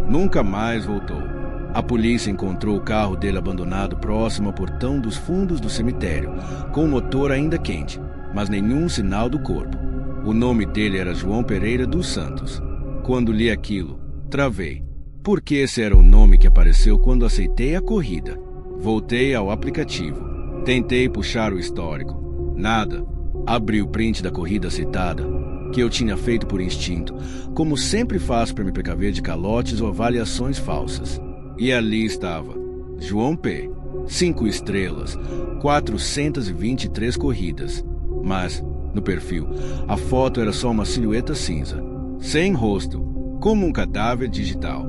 Nunca mais voltou. A polícia encontrou o carro dele abandonado próximo ao portão dos fundos do cemitério, com o motor ainda quente, mas nenhum sinal do corpo. O nome dele era João Pereira dos Santos. Quando li aquilo, travei, porque esse era o nome que apareceu quando aceitei a corrida. Voltei ao aplicativo. Tentei puxar o histórico. Nada. Abri o print da corrida citada, que eu tinha feito por instinto, como sempre faço para me precaver de calotes ou avaliações falsas. E ali estava, João P. 5 estrelas, 423 corridas. Mas, no perfil, a foto era só uma silhueta cinza, sem rosto, como um cadáver digital.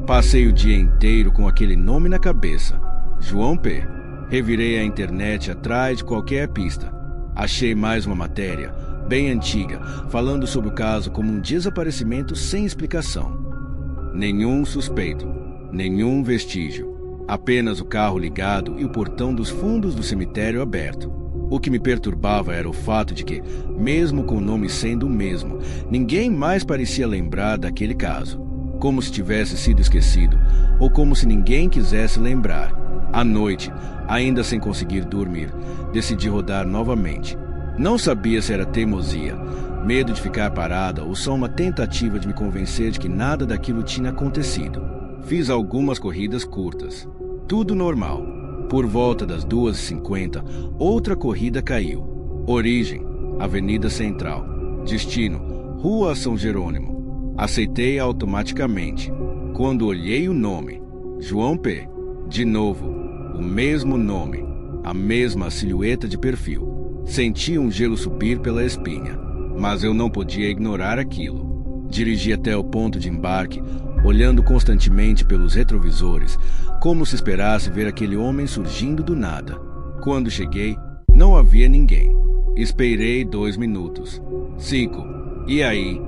Passei o dia inteiro com aquele nome na cabeça, João P. Revirei a internet atrás de qualquer pista. Achei mais uma matéria, bem antiga, falando sobre o caso como um desaparecimento sem explicação. Nenhum suspeito. Nenhum vestígio, apenas o carro ligado e o portão dos fundos do cemitério aberto. O que me perturbava era o fato de que, mesmo com o nome sendo o mesmo, ninguém mais parecia lembrar daquele caso, como se tivesse sido esquecido, ou como se ninguém quisesse lembrar. À noite, ainda sem conseguir dormir, decidi rodar novamente. Não sabia se era teimosia, medo de ficar parada ou só uma tentativa de me convencer de que nada daquilo tinha acontecido. Fiz algumas corridas curtas. Tudo normal. Por volta das 2h50, outra corrida caiu. Origem, Avenida Central. Destino, Rua São Jerônimo. Aceitei automaticamente. Quando olhei o nome, João P. De novo, o mesmo nome, a mesma silhueta de perfil. Senti um gelo subir pela espinha, mas eu não podia ignorar aquilo. Dirigi até o ponto de embarque, olhando constantemente pelos retrovisores, como se esperasse ver aquele homem surgindo do nada. Quando cheguei, não havia ninguém. Esperei 2 minutos. 5. E aí?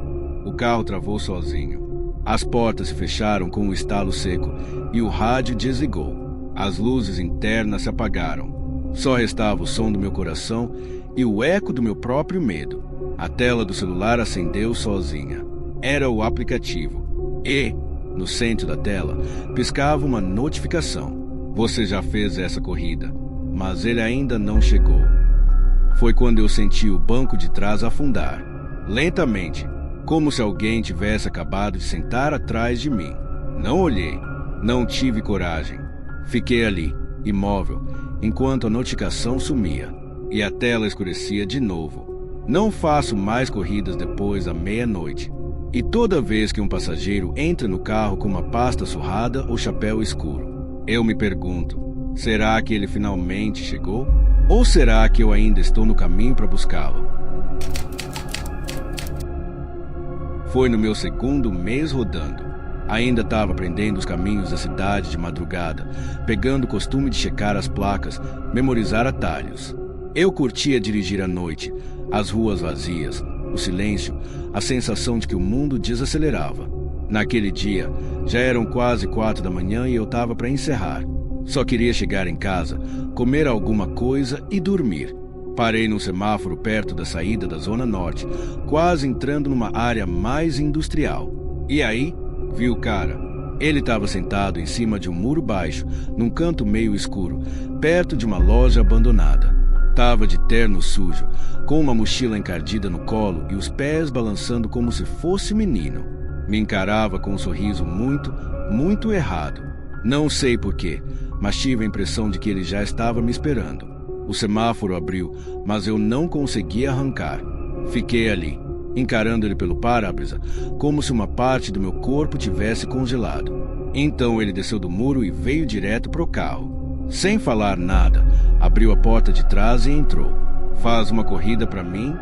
O carro travou sozinho. As portas se fecharam com um estalo seco e o rádio desligou. As luzes internas se apagaram. Só restava o som do meu coração e o eco do meu próprio medo. A tela do celular acendeu sozinha. Era o aplicativo. E, no centro da tela, piscava uma notificação. Você já fez essa corrida, mas ele ainda não chegou. Foi quando eu senti o banco de trás afundar, lentamente, como se alguém tivesse acabado de sentar atrás de mim. Não olhei, não tive coragem. Fiquei ali, imóvel, enquanto a notificação sumia e a tela escurecia de novo. Não faço mais corridas depois da meia-noite. E toda vez que um passageiro entra no carro com uma pasta surrada ou chapéu escuro, eu me pergunto, será que ele finalmente chegou? Ou será que eu ainda estou no caminho para buscá-lo? Foi no meu segundo mês rodando. Ainda estava aprendendo os caminhos da cidade de madrugada, pegando o costume de checar as placas, memorizar atalhos. Eu curtia dirigir à noite, as ruas vazias, o silêncio, a sensação de que o mundo desacelerava. Naquele dia, já eram quase 4 da manhã e eu estava para encerrar. Só queria chegar em casa, comer alguma coisa e dormir. Parei num semáforo perto da saída da Zona Norte, quase entrando numa área mais industrial. E aí, vi o cara. Ele estava sentado em cima de um muro baixo, num canto meio escuro, perto de uma loja abandonada. Tava de terno sujo, com uma mochila encardida no colo e os pés balançando como se fosse menino. Me encarava com um sorriso muito errado. Não sei porquê, mas tive a impressão de que ele já estava me esperando. O semáforo abriu, mas eu não conseguia arrancar. Fiquei ali, encarando ele pelo para-brisa, como se uma parte do meu corpo tivesse congelado. Então ele desceu do muro e veio direto pro carro. Sem falar nada, abriu a porta de trás e entrou. Faz uma corrida para mim?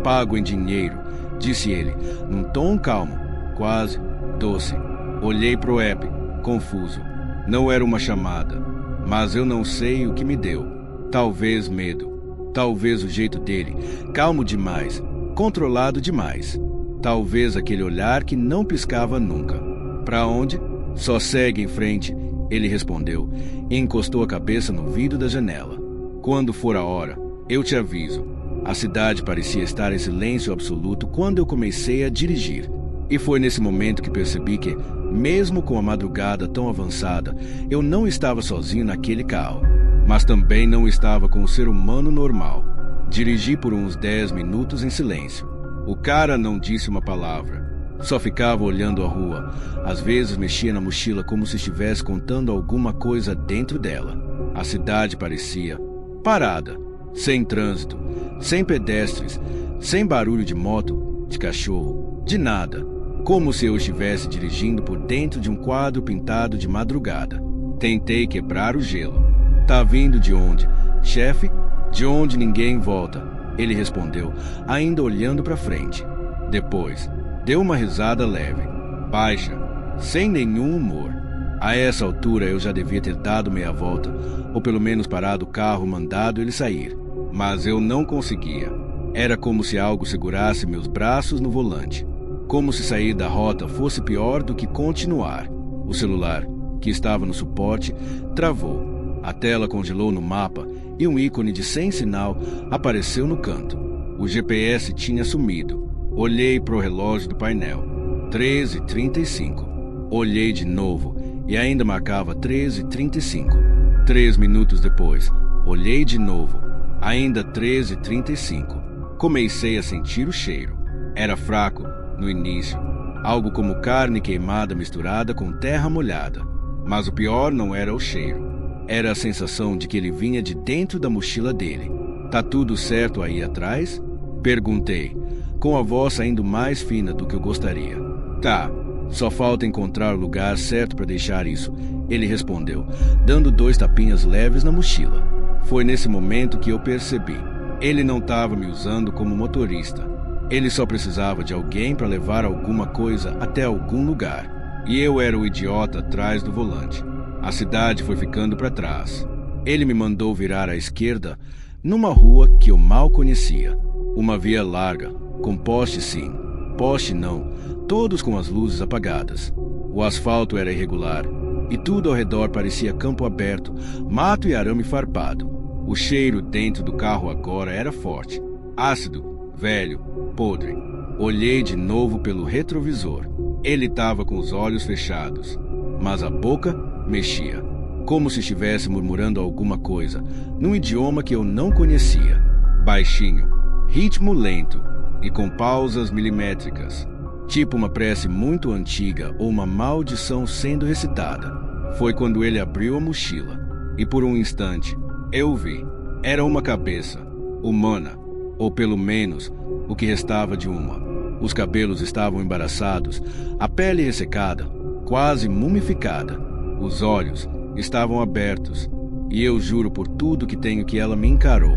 Pago em dinheiro, disse ele, num tom calmo, quase doce. Olhei pro app, confuso. Não era uma chamada, mas eu não sei o que me deu. Talvez medo, talvez o jeito dele, calmo demais, controlado demais. Talvez aquele olhar que não piscava nunca. Pra onde? Só segue em frente, ele respondeu, e encostou a cabeça no vidro da janela. Quando for a hora, eu te aviso. A cidade parecia estar em silêncio absoluto quando eu comecei a dirigir. E foi nesse momento que percebi que, mesmo com a madrugada tão avançada, eu não estava sozinho naquele carro, mas também não estava com um ser humano normal. Dirigi por uns 10 minutos em silêncio. O cara não disse uma palavra. Só ficava olhando a rua. Às vezes mexia na mochila como se estivesse contando alguma coisa dentro dela. A cidade parecia parada, sem trânsito, sem pedestres, sem barulho de moto, de cachorro, de nada. Como se eu estivesse dirigindo por dentro de um quadro pintado de madrugada. Tentei quebrar o gelo. Tá vindo de onde? Chefe? De onde ninguém volta, ele respondeu, ainda olhando para frente. Depois, deu uma risada leve, baixa, sem nenhum humor. A essa altura eu já devia ter dado meia volta, ou pelo menos parado o carro, mandado ele sair. Mas eu não conseguia. Era como se algo segurasse meus braços no volante. Como se sair da rota fosse pior do que continuar. O celular, que estava no suporte, travou. A tela congelou no mapa e um ícone de sem sinal apareceu no canto. O GPS tinha sumido. Olhei para o relógio do painel. 13h35. Olhei de novo e ainda marcava 13h35. 3 minutos depois, olhei de novo. Ainda 13h35. Comecei a sentir o cheiro. Era fraco no início, algo como carne queimada misturada com terra molhada. Mas o pior não era o cheiro. Era a sensação de que ele vinha de dentro da mochila dele. Tá tudo certo aí atrás? Perguntei, com a voz saindo mais fina do que eu gostaria. Tá, só falta encontrar o lugar certo para deixar isso, ele respondeu, dando 2 tapinhas leves na mochila. Foi nesse momento que eu percebi. Ele não estava me usando como motorista. Ele só precisava de alguém para levar alguma coisa até algum lugar. E eu era o idiota atrás do volante. A cidade foi ficando para trás. Ele me mandou virar à esquerda numa rua que eu mal conhecia. Uma via larga, com poste sim, poste não, todos com as luzes apagadas. O asfalto era irregular e tudo ao redor parecia campo aberto, mato e arame farpado. O cheiro dentro do carro agora era forte, ácido, velho, podre. Olhei de novo pelo retrovisor. Ele estava com os olhos fechados, mas a boca mexia, como se estivesse murmurando alguma coisa, num idioma que eu não conhecia. Baixinho, ritmo lento e com pausas milimétricas, tipo uma prece muito antiga ou uma maldição sendo recitada. Foi quando ele abriu a mochila e por um instante eu vi. Era uma cabeça, humana, ou pelo menos o que restava de uma. Os cabelos estavam embaraçados, a pele ressecada, quase mumificada. Os olhos estavam abertos, e eu juro por tudo que tenho que ela me encarou.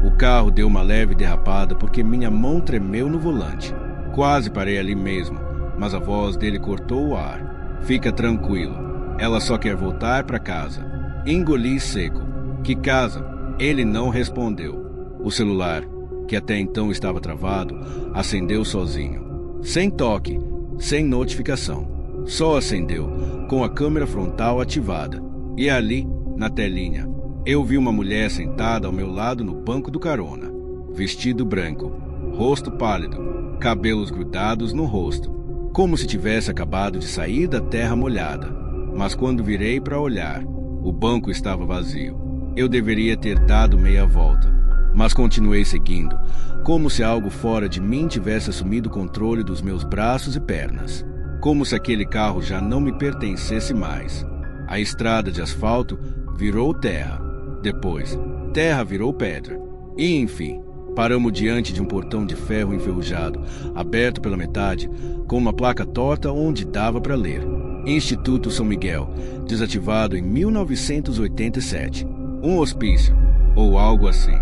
O carro deu uma leve derrapada porque minha mão tremeu no volante. Quase parei ali mesmo, mas a voz dele cortou o ar. Fica tranquilo, ela só quer voltar para casa. Engoli seco. Que casa? Ele não respondeu. O celular, que até então estava travado, acendeu sozinho. Sem toque, sem notificação. Só acendeu, com a câmera frontal ativada. E ali, na telinha, eu vi uma mulher sentada ao meu lado no banco do carona. Vestido branco, rosto pálido, cabelos grudados no rosto, como se tivesse acabado de sair da terra molhada. Mas quando virei para olhar, o banco estava vazio. Eu deveria ter dado meia volta, mas continuei seguindo, como se algo fora de mim tivesse assumido o controle dos meus braços e pernas, como se aquele carro já não me pertencesse mais. A estrada de asfalto virou terra, depois terra virou pedra, e enfim, paramos diante de um portão de ferro enferrujado, aberto pela metade, com uma placa torta onde dava para ler: Instituto São Miguel, desativado em 1987. Um hospício, ou algo assim.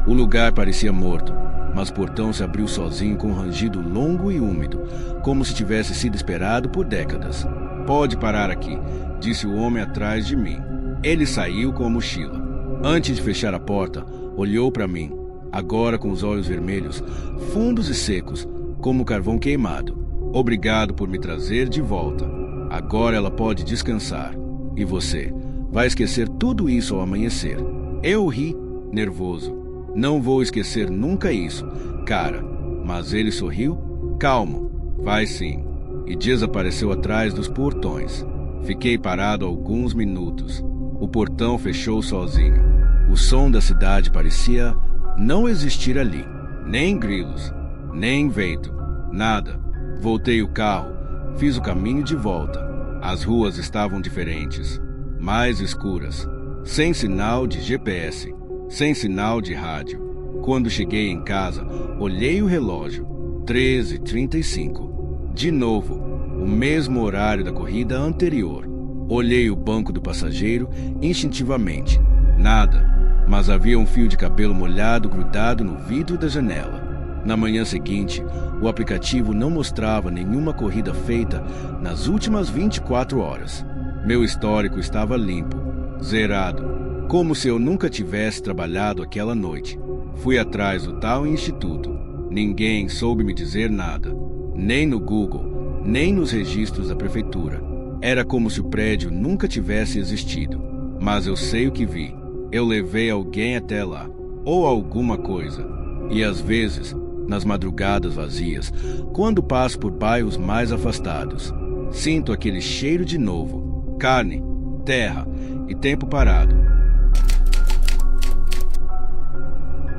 O lugar parecia morto, mas o portão se abriu sozinho com um rangido longo e úmido, como se tivesse sido esperado por décadas. Pode parar aqui, disse o homem atrás de mim. Ele saiu com a mochila. Antes de fechar a porta, olhou para mim, agora com os olhos vermelhos, fundos e secos, como carvão queimado. Obrigado por me trazer de volta. Agora ela pode descansar. E você? Vai esquecer tudo isso ao amanhecer. Eu ri, nervoso. Não vou esquecer nunca isso, cara. Mas ele sorriu, calmo. Vai sim. E desapareceu atrás dos portões. Fiquei parado alguns minutos. O portão fechou sozinho. O som da cidade parecia não existir ali. Nem grilos, nem vento, nada. Voltei o carro, fiz o caminho de volta. As ruas estavam diferentes, mais escuras, sem sinal de GPS, sem sinal de rádio. Quando cheguei em casa, olhei o relógio, 13h35. De novo, o mesmo horário da corrida anterior. Olhei o banco do passageiro instintivamente. Nada, mas havia um fio de cabelo molhado grudado no vidro da janela. Na manhã seguinte, o aplicativo não mostrava nenhuma corrida feita nas últimas 24 horas. Meu histórico estava limpo, zerado, como se eu nunca tivesse trabalhado aquela noite. Fui atrás do tal instituto. Ninguém soube me dizer nada, nem no Google, nem nos registros da prefeitura. Era como se o prédio nunca tivesse existido. Mas eu sei o que vi. Eu levei alguém até lá, ou alguma coisa. E às vezes, nas madrugadas vazias, quando passo por bairros mais afastados, sinto aquele cheiro de novo: carne, terra e tempo parado.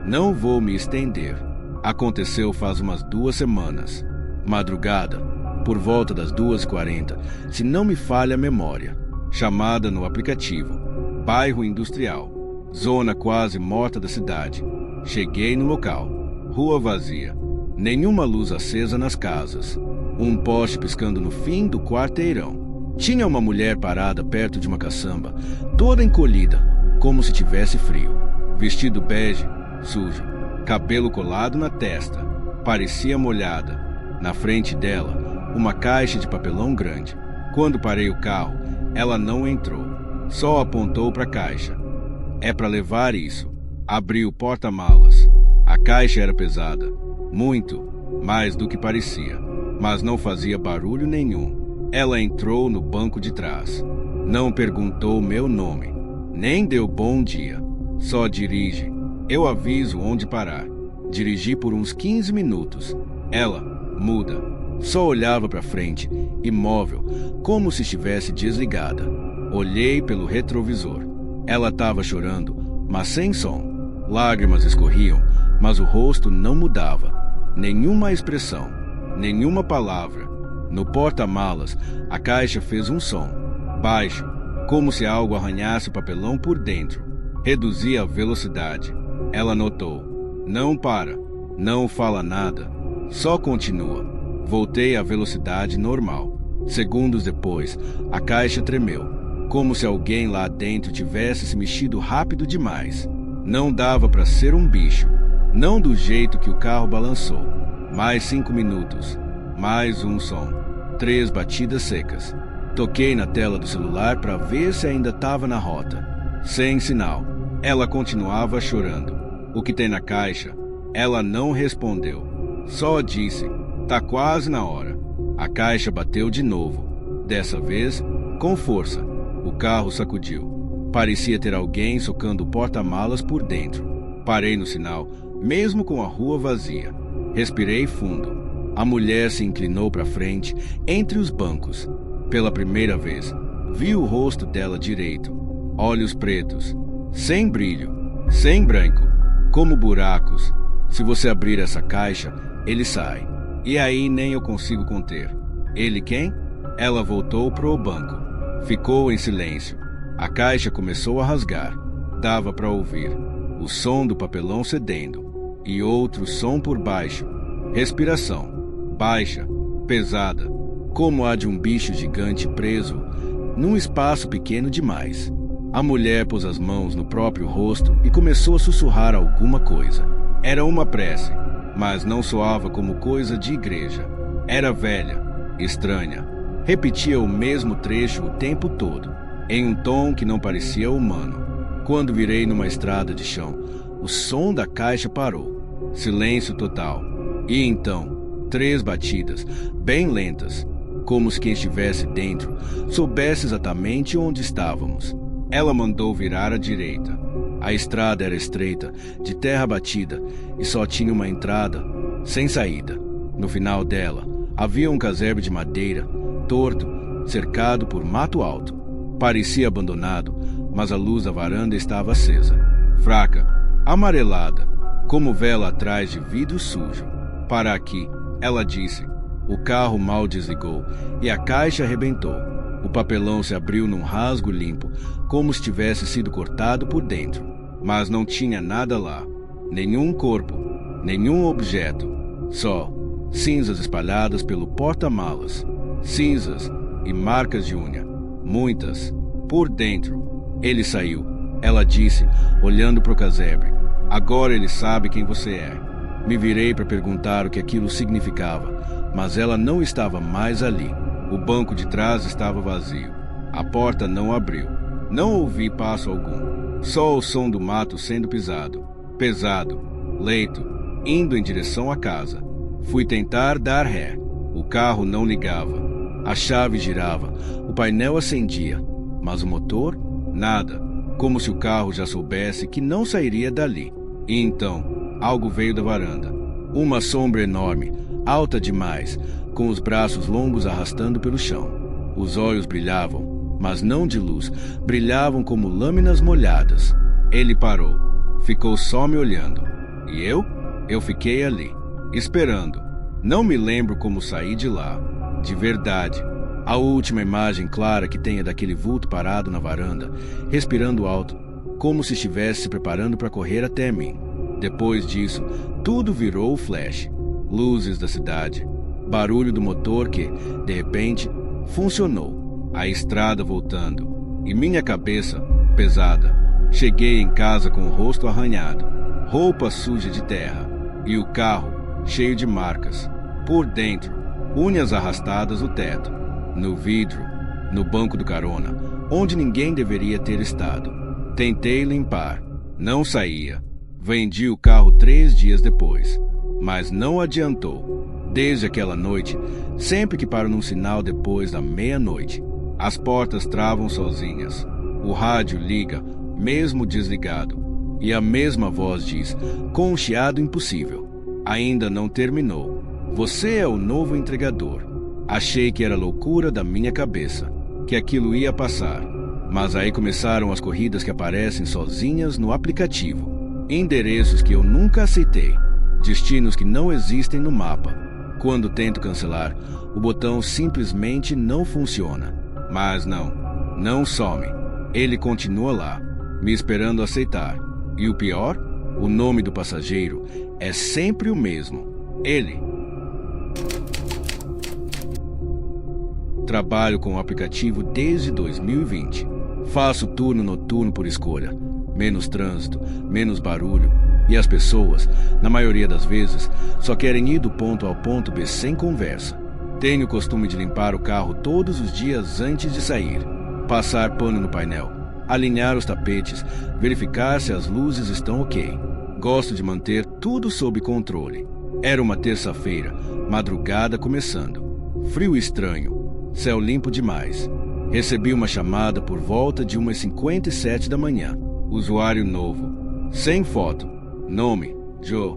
Não vou me estender. Aconteceu faz umas 2 semanas. Madrugada, por volta das 2h40, se não me falha a memória. Chamada no aplicativo. Bairro industrial. Zona quase morta da cidade. Cheguei no local. Rua vazia. Nenhuma luz acesa nas casas. Um poste piscando no fim do quarteirão. Tinha uma mulher parada perto de uma caçamba, toda encolhida, como se tivesse frio. Vestido bege, sujo, cabelo colado na testa. Parecia molhada. Na frente dela, uma caixa de papelão grande. Quando parei o carro, ela não entrou. Só apontou para a caixa. É para levar isso. Abri o porta-malas. A caixa era pesada. Muito, mais do que parecia. Mas não fazia barulho nenhum. Ela entrou no banco de trás. Não perguntou meu nome. Nem deu bom dia. Só dirige. Eu aviso onde parar. Dirigi por uns 15 minutos. Ela, muda, só olhava para frente, imóvel, como se estivesse desligada. Olhei pelo retrovisor. Ela estava chorando, mas sem som. Lágrimas escorriam, mas o rosto não mudava. Nenhuma expressão, nenhuma palavra. No porta-malas, a caixa fez um som, baixo, como se algo arranhasse o papelão por dentro. Reduzi a velocidade. Ela notou. Não para, não fala nada, só continua. Voltei à velocidade normal. Segundos depois, a caixa tremeu, como se alguém lá dentro tivesse se mexido rápido demais. Não dava para ser um bicho, não do jeito que o carro balançou. Mais 5 minutos, mais um som. 3 batidas secas. Toquei na tela do celular para ver se ainda estava na rota. Sem sinal. Ela continuava chorando. O que tem na caixa? Ela não respondeu. Só disse: tá quase na hora. A caixa bateu de novo. Dessa vez, com força. O carro sacudiu. Parecia ter alguém socando o porta-malas por dentro. Parei no sinal, mesmo com a rua vazia. Respirei fundo. A mulher se inclinou para frente, entre os bancos. Pela primeira vez, vi o rosto dela direito. Olhos pretos, sem brilho, sem branco, como buracos. Se você abrir essa caixa, ele sai. E aí nem eu consigo conter. Ele quem? Ela voltou pro banco. Ficou em silêncio. A caixa começou a rasgar. Dava para ouvir o som do papelão cedendo. E outro som por baixo. Respiração. Baixa. Pesada. Como a de um bicho gigante preso num espaço pequeno demais. A mulher pôs as mãos no próprio rosto e começou a sussurrar alguma coisa. Era uma prece, mas não soava como coisa de igreja. Era velha, estranha. Repetia o mesmo trecho o tempo todo, em um tom que não parecia humano. Quando virei numa estrada de chão, o som da caixa parou. Silêncio total. E então, 3 batidas, bem lentas, como se quem estivesse dentro soubesse exatamente onde estávamos. Ela mandou virar à direita. A estrada era estreita, de terra batida, e só tinha uma entrada, sem saída. No final dela, havia um casebre de madeira, torto, cercado por mato alto. Parecia abandonado, mas a luz da varanda estava acesa. Fraca, amarelada, como vela atrás de vidro sujo. Para aqui, ela disse. O carro mal desligou e a caixa arrebentou. O papelão se abriu num rasgo limpo, como se tivesse sido cortado por dentro. Mas não tinha nada lá. Nenhum corpo, nenhum objeto. Só cinzas espalhadas pelo porta-malas. Cinzas e marcas de unha. Muitas. Por dentro. Ele saiu. Ela disse, olhando para o casebre. Agora ele sabe quem você é. Me virei para perguntar o que aquilo significava, mas ela não estava mais ali. O banco de trás estava vazio. A porta não abriu. Não ouvi passo algum. Só o som do mato sendo pisado. Pesado. Leito. Indo em direção à casa. Fui tentar dar ré. O carro não ligava. A chave girava. O painel acendia. Mas o motor? Nada. Como se o carro já soubesse que não sairia dali. E então, algo veio da varanda. Uma sombra enorme, alta demais, com os braços longos arrastando pelo chão. Os olhos brilhavam, mas não de luz, brilhavam como lâminas molhadas. Ele parou. Ficou só me olhando. E eu? Eu fiquei ali, esperando. Não me lembro como saí de lá. De verdade. A última imagem clara que tenho é daquele vulto parado na varanda, respirando alto, como se estivesse se preparando para correr até mim. Depois disso, tudo virou flash. Luzes da cidade. Barulho do motor que, de repente, funcionou. A estrada voltando. E minha cabeça, pesada. Cheguei em casa com o rosto arranhado. Roupa suja de terra. E o carro, cheio de marcas. Por dentro, unhas arrastadas no teto. No vidro. No banco do carona. Onde ninguém deveria ter estado. Tentei limpar. Não saía. Vendi o carro 3 dias depois, mas não adiantou. Desde aquela noite, sempre que paro num sinal depois da meia-noite, as portas travam sozinhas. O rádio liga, mesmo desligado, e a mesma voz diz, com um chiado impossível: ainda não terminou. Você é o novo entregador. Achei que era loucura da minha cabeça, que aquilo ia passar. Mas aí começaram as corridas que aparecem sozinhas no aplicativo. Endereços que eu nunca aceitei. Destinos que não existem no mapa. Quando tento cancelar, o botão simplesmente não funciona. Mas não some. Ele continua lá, me esperando aceitar. E o pior? O nome do passageiro é sempre o mesmo. Ele. Trabalho com o aplicativo desde 2020. Faço turno noturno por escolha. Menos trânsito, menos barulho. E as pessoas, na maioria das vezes, só querem ir do ponto A ao ponto B sem conversa. Tenho o costume de limpar o carro todos os dias antes de sair. Passar pano no painel, alinhar os tapetes, verificar se as luzes estão ok. Gosto de manter tudo sob controle. Era uma terça-feira, madrugada começando. Frio estranho, céu limpo demais. Recebi uma chamada por volta de 1h57 da manhã. Usuário novo. Sem foto. Nome: Joe.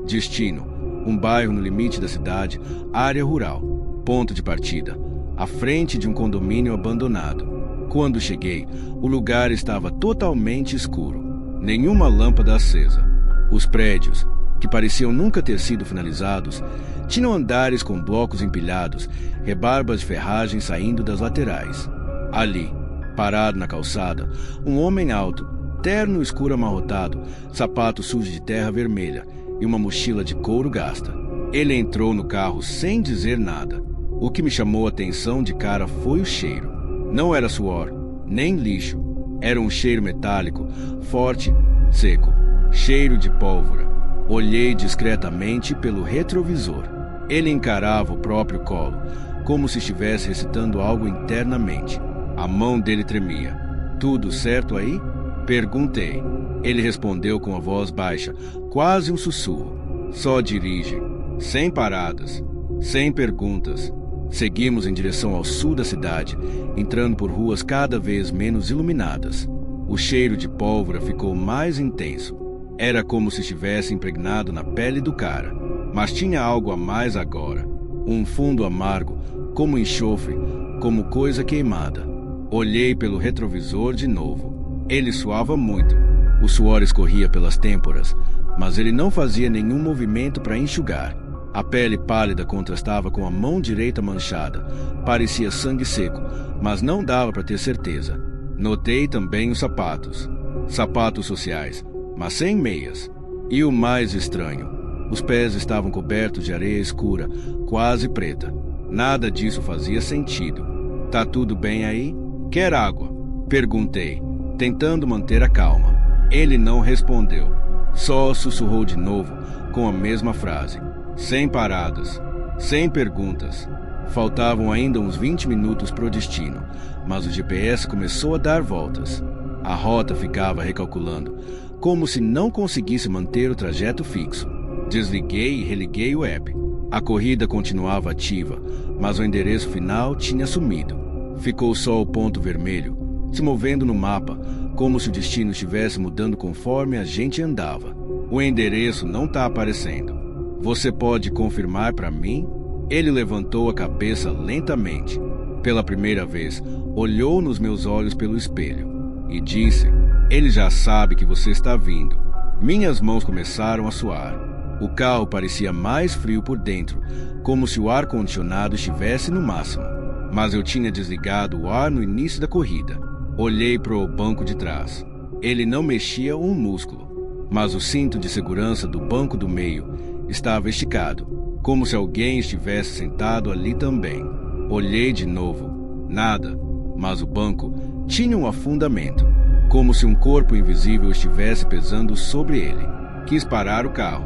Destino: um bairro no limite da cidade, área rural. Ponto de partida: à frente de um condomínio abandonado. Quando cheguei, o lugar estava totalmente escuro. Nenhuma lâmpada acesa. Os prédios, que pareciam nunca ter sido finalizados, tinham andares com blocos empilhados, rebarbas de ferragem saindo das laterais. Ali, parado na calçada, um homem alto, terno escuro amarrotado, sapato sujo de terra vermelha e uma mochila de couro gasta. Ele entrou no carro sem dizer nada. O que me chamou a atenção de cara foi o cheiro. Não era suor, nem lixo. Era um cheiro metálico, forte, seco, cheiro de pólvora. Olhei discretamente pelo retrovisor. Ele encarava o próprio colo, como se estivesse recitando algo internamente. A mão dele tremia. "Tudo certo aí?" Perguntei. Ele respondeu com a voz baixa, quase um sussurro. "Só dirige. Sem paradas. Sem perguntas." Seguimos em direção ao sul da cidade, entrando por ruas cada vez menos iluminadas. O cheiro de pólvora ficou mais intenso. Era como se estivesse impregnado na pele do cara. Mas tinha algo a mais agora. Um fundo amargo, como enxofre, como coisa queimada. Olhei pelo retrovisor de novo. Ele suava muito. O suor escorria pelas têmporas, mas ele não fazia nenhum movimento para enxugar. A pele pálida contrastava com a mão direita manchada. Parecia sangue seco, mas não dava para ter certeza. Notei também os sapatos. Sapatos sociais, mas sem meias. E o mais estranho, os pés estavam cobertos de areia escura, quase preta. Nada disso fazia sentido. "Tá tudo bem aí? Quer água?" Perguntei, tentando manter a calma. Ele não respondeu. Só sussurrou de novo, com a mesma frase. Sem paradas. Sem perguntas. Faltavam ainda uns 20 minutos para o destino, mas o GPS começou a dar voltas. A rota ficava recalculando, como se não conseguisse manter o trajeto fixo. Desliguei e religuei o app. A corrida continuava ativa, mas o endereço final tinha sumido. Ficou só o ponto vermelho, se movendo no mapa, como se o destino estivesse mudando conforme a gente andava. "O endereço não está aparecendo. Você pode confirmar para mim?" Ele levantou a cabeça lentamente. Pela primeira vez, olhou nos meus olhos pelo espelho e disse: "Ele já sabe que você está vindo." Minhas mãos começaram a suar. O carro parecia mais frio por dentro, como se o ar-condicionado estivesse no máximo. Mas eu tinha desligado o ar no início da corrida. Olhei para o banco de trás. Ele não mexia um músculo, mas o cinto de segurança do banco do meio estava esticado, como se alguém estivesse sentado ali também. Olhei de novo. Nada, mas o banco tinha um afundamento, como se um corpo invisível estivesse pesando sobre ele. Quis parar o carro,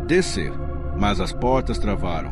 descer, mas as portas travaram.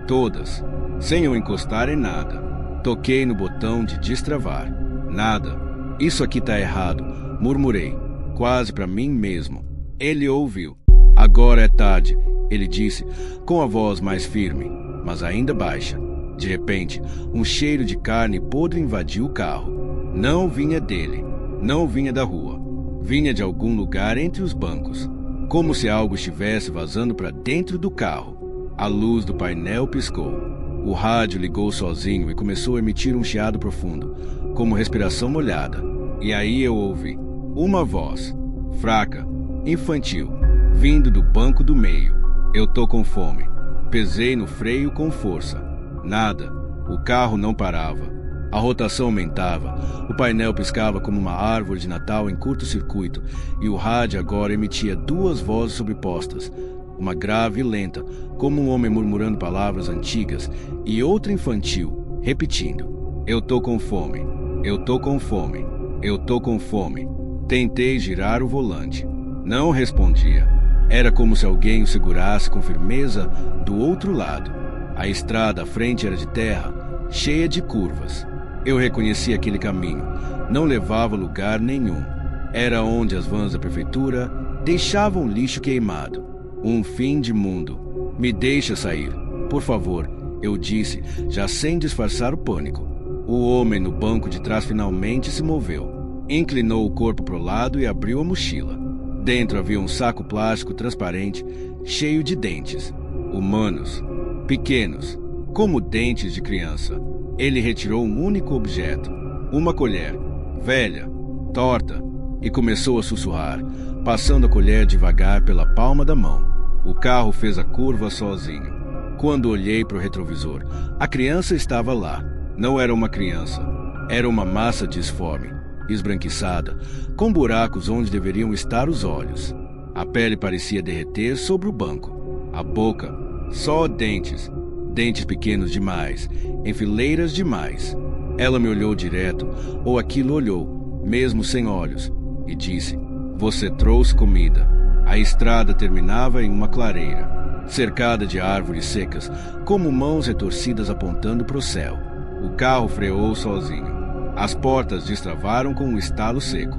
Todas, sem eu encostar em nada. Toquei no botão de destravar. Nada. "Isso aqui tá errado", murmurei, quase para mim mesmo. Ele ouviu. "Agora é tarde", ele disse, com a voz mais firme, mas ainda baixa. De repente, um cheiro de carne podre invadiu o carro. Não vinha dele, não vinha da rua. Vinha de algum lugar entre os bancos, como se algo estivesse vazando para dentro do carro. A luz do painel piscou. O rádio ligou sozinho e começou a emitir um chiado profundo, como respiração molhada. E aí eu ouvi uma voz, fraca, infantil, vindo do banco do meio. "Eu tô com fome." Pesei no freio com força. Nada. O carro não parava. A rotação aumentava. O painel piscava como uma árvore de Natal em curto-circuito, e o rádio agora emitia duas vozes sobrepostas. Uma grave e lenta, como um homem murmurando palavras antigas, e outra infantil, repetindo: "Eu tô com fome. Eu tô com fome. Eu tô com fome." Tentei girar o volante. Não respondia. Era como se alguém o segurasse com firmeza do outro lado. A estrada à frente era de terra, cheia de curvas. Eu reconheci aquele caminho. Não levava a lugar nenhum. Era onde as vans da prefeitura deixavam lixo queimado. Um fim de mundo. Me deixa sair, por favor, eu disse, já sem disfarçar o pânico. O homem no banco de trás finalmente se moveu. Inclinou o corpo para o lado e abriu a mochila. Dentro havia um saco plástico transparente, cheio de dentes. Humanos. Pequenos, como dentes de criança. Ele retirou um único objeto. Uma colher. Velha. Torta. E começou a sussurrar, passando a colher devagar pela palma da mão. O carro fez a curva sozinho. Quando olhei para o retrovisor, a criança estava lá. Não era uma criança. Era uma massa disforme, esbranquiçada, com buracos onde deveriam estar os olhos. A pele parecia derreter sobre o banco. A boca, só dentes. Dentes pequenos demais, em fileiras demais. Ela me olhou direto, ou aquilo olhou, mesmo sem olhos, e disse: "Você trouxe comida." A estrada terminava em uma clareira, cercada de árvores secas, como mãos retorcidas apontando para o céu. O carro freou sozinho. As portas destravaram com um estalo seco.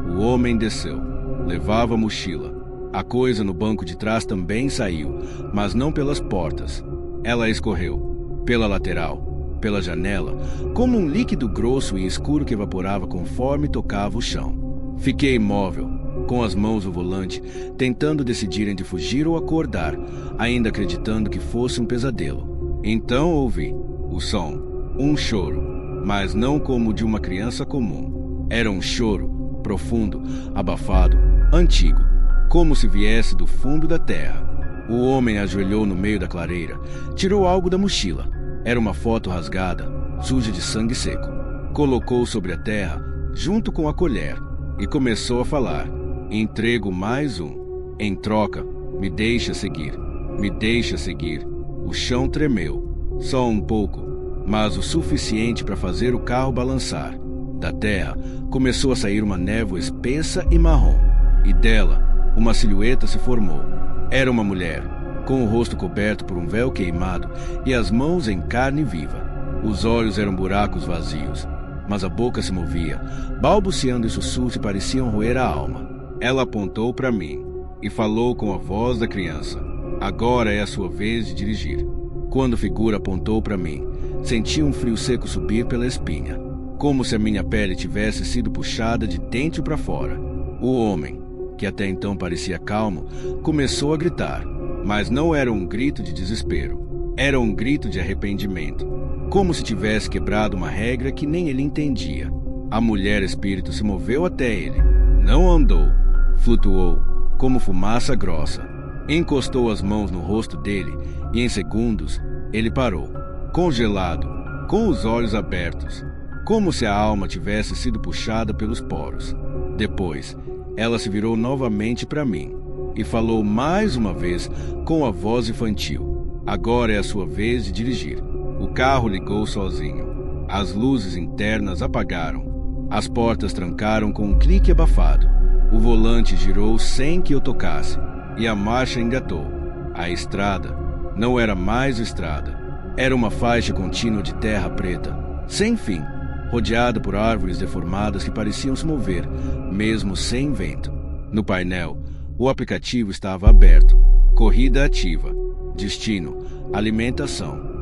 O homem desceu. Levava a mochila. A coisa no banco de trás também saiu, mas não pelas portas. Ela escorreu. Pela lateral, pela janela, como um líquido grosso e escuro que evaporava conforme tocava o chão. Fiquei imóvel, com as mãos no volante, tentando decidir entre fugir ou acordar, ainda acreditando que fosse um pesadelo. Então ouvi o som, um choro, mas não como o de uma criança comum. Era um choro, profundo, abafado, antigo, como se viesse do fundo da terra. O homem ajoelhou no meio da clareira, tirou algo da mochila. Era uma foto rasgada, suja de sangue seco. Colocou sobre a terra, junto com a colher, e começou a falar: "Entrego mais um. Em troca, me deixa seguir. Me deixa seguir." O chão tremeu, só um pouco, mas o suficiente para fazer o carro balançar. Da terra começou a sair uma névoa espessa e marrom, e dela uma silhueta se formou. Era uma mulher, com o rosto coberto por um véu queimado e as mãos em carne viva. Os olhos eram buracos vazios, mas a boca se movia, balbuciando em sussurros que pareciam roer a alma. Ela apontou para mim e falou com a voz da criança: "Agora é a sua vez de dirigir." Quando a figura apontou para mim, senti um frio seco subir pela espinha, como se a minha pele tivesse sido puxada de dentro para fora. O homem, que até então parecia calmo, começou a gritar, mas não era um grito de desespero. Era um grito de arrependimento, como se tivesse quebrado uma regra que nem ele entendia. A mulher espírito se moveu até ele. Não andou, flutuou, como fumaça grossa. Encostou as mãos no rosto dele e em segundos ele parou, congelado, com os olhos abertos, como se a alma tivesse sido puxada pelos poros. Depois, ela se virou novamente para mim e falou mais uma vez com a voz infantil: "Agora é a sua vez de dirigir." O carro ligou sozinho. As luzes internas apagaram. As portas trancaram com um clique abafado. O volante girou sem que eu tocasse e a marcha engatou. A estrada não era mais estrada. Era uma faixa contínua de terra preta, sem fim, rodeada por árvores deformadas que pareciam se mover, mesmo sem vento. No painel, o aplicativo estava aberto. Corrida ativa. Destino: alimentação.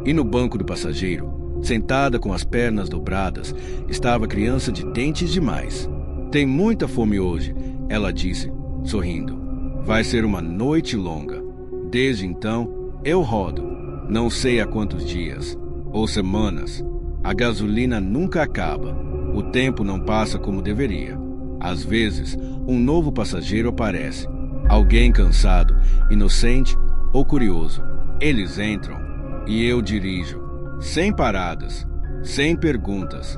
E no banco do passageiro, sentada com as pernas dobradas, estava a criança de dentes demais. "Tem muita fome hoje," ela disse, sorrindo. "Vai ser uma noite longa. Desde então, eu rodo. Não sei há quantos dias ou semanas. A gasolina nunca acaba. O tempo não passa como deveria. Às vezes, um novo passageiro aparece. Alguém cansado, inocente ou curioso. Eles entram e eu dirijo, sem paradas, sem perguntas."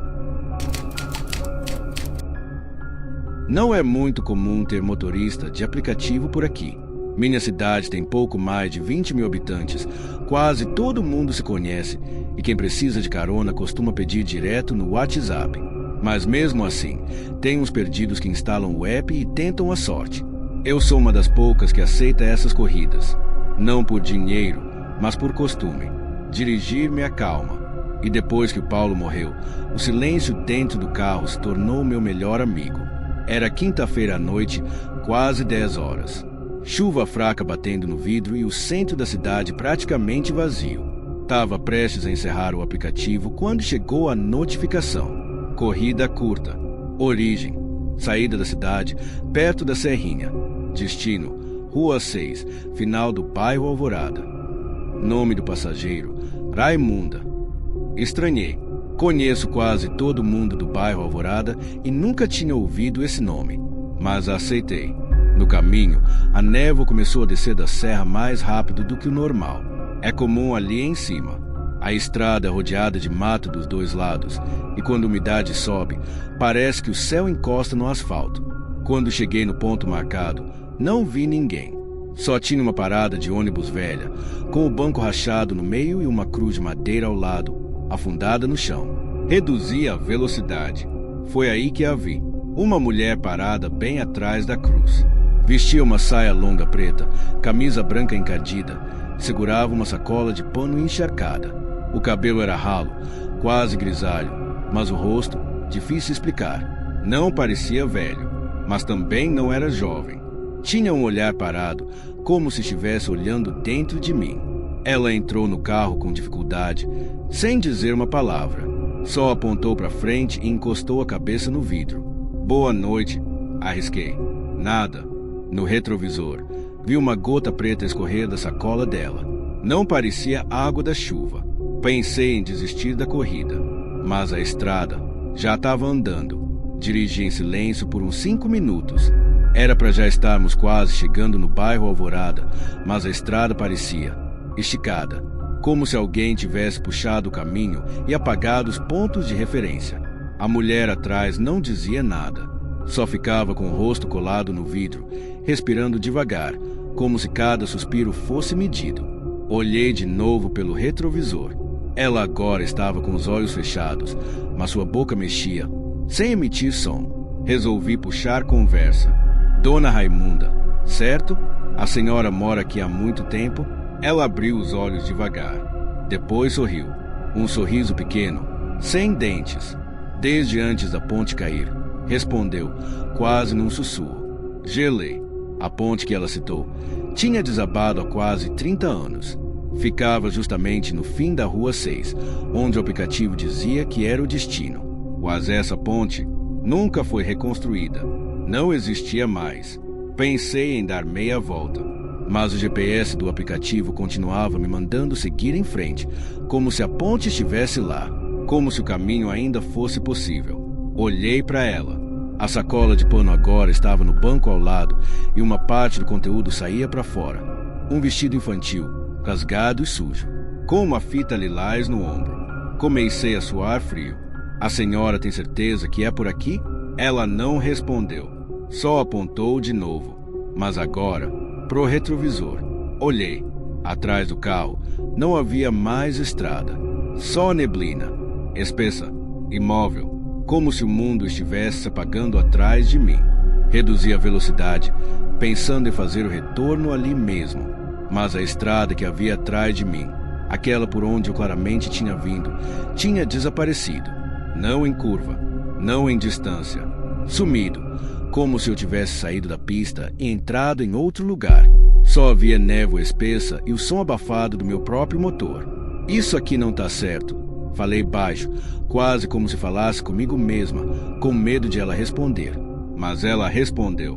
Não é muito comum ter motorista de aplicativo por aqui. Minha cidade tem pouco mais de 20 mil habitantes. Quase todo mundo se conhece e quem precisa de carona costuma pedir direto no WhatsApp. Mas mesmo assim, tem uns perdidos que instalam o app e tentam a sorte. Eu sou uma das poucas que aceita essas corridas. Não por dinheiro, mas por costume. Dirigir-me acalma. E depois que o Paulo morreu, o silêncio dentro do carro se tornou meu melhor amigo. Era quinta-feira à noite, quase 10 horas. Chuva fraca batendo no vidro e o centro da cidade praticamente vazio. Estava prestes a encerrar o aplicativo quando chegou a notificação. Corrida curta. Origem. Saída da cidade, perto da Serrinha. Destino, Rua 6, final do bairro Alvorada. Nome do passageiro, Raimunda. Estranhei. Conheço quase todo mundo do bairro Alvorada e nunca tinha ouvido esse nome, mas aceitei. No caminho, a névoa começou a descer da serra mais rápido do que o normal. É comum ali em cima. A estrada é rodeada de mato dos dois lados, e quando a umidade sobe, parece que o céu encosta no asfalto. Quando cheguei no ponto marcado, não vi ninguém. Só tinha uma parada de ônibus velha, com o banco rachado no meio e uma cruz de madeira ao lado, afundada no chão. Reduzi a velocidade. Foi aí que a vi. Uma mulher parada bem atrás da cruz. Vestia uma saia longa preta, camisa branca encardida, segurava uma sacola de pano encharcada. O cabelo era ralo, quase grisalho, mas o rosto, difícil explicar. Não parecia velho, mas também não era jovem. Tinha um olhar parado, como se estivesse olhando dentro de mim. Ela entrou no carro com dificuldade, sem dizer uma palavra. Só apontou para frente e encostou a cabeça no vidro. Boa noite, arrisquei. Nada. No retrovisor, vi uma gota preta escorrer da sacola dela. Não parecia água da chuva. Pensei em desistir da corrida, mas a estrada já estava andando. Dirigi em silêncio por uns 5 minutos. Era para já estarmos quase chegando no bairro Alvorada, mas a estrada parecia esticada, como se alguém tivesse puxado o caminho e apagado os pontos de referência. A mulher atrás não dizia nada, só ficava com o rosto colado no vidro, respirando devagar, como se cada suspiro fosse medido. Olhei de novo pelo retrovisor. Ela agora estava com os olhos fechados, mas sua boca mexia, sem emitir som. Resolvi puxar conversa. Dona Raimunda, certo? A senhora mora aqui há muito tempo? Ela abriu os olhos devagar. Depois sorriu. Um sorriso pequeno, sem dentes. Desde antes da ponte cair. Respondeu, quase num sussurro. Gelei. A ponte que ela citou tinha desabado há quase 30 anos. Ficava justamente no fim da Rua 6, onde o aplicativo dizia que era o destino. Mas essa ponte nunca foi reconstruída. Não existia mais. Pensei em dar meia volta, mas o GPS do aplicativo continuava me mandando seguir em frente, como se a ponte estivesse lá, como se o caminho ainda fosse possível. Olhei para ela. A sacola de pano agora estava no banco ao lado e uma parte do conteúdo saía para fora. Um vestido infantil, rasgado e sujo, com uma fita lilás no ombro. Comecei a suar frio. A senhora tem certeza que é por aqui? Ela não respondeu. Só apontou de novo, mas agora pro retrovisor. Olhei. Atrás do carro não havia mais estrada, só neblina, espessa, imóvel, como se o mundo estivesse se apagando atrás de mim. Reduzi a velocidade, pensando em fazer o retorno ali mesmo, mas a estrada que havia atrás de mim, aquela por onde eu claramente tinha vindo, tinha desaparecido. Não em curva, não em distância, sumido, como se eu tivesse saído da pista e entrado em outro lugar. Só havia névoa espessa e o som abafado do meu próprio motor. Isso aqui não tá certo. Falei baixo, quase como se falasse comigo mesma, com medo de ela responder. Mas ela respondeu.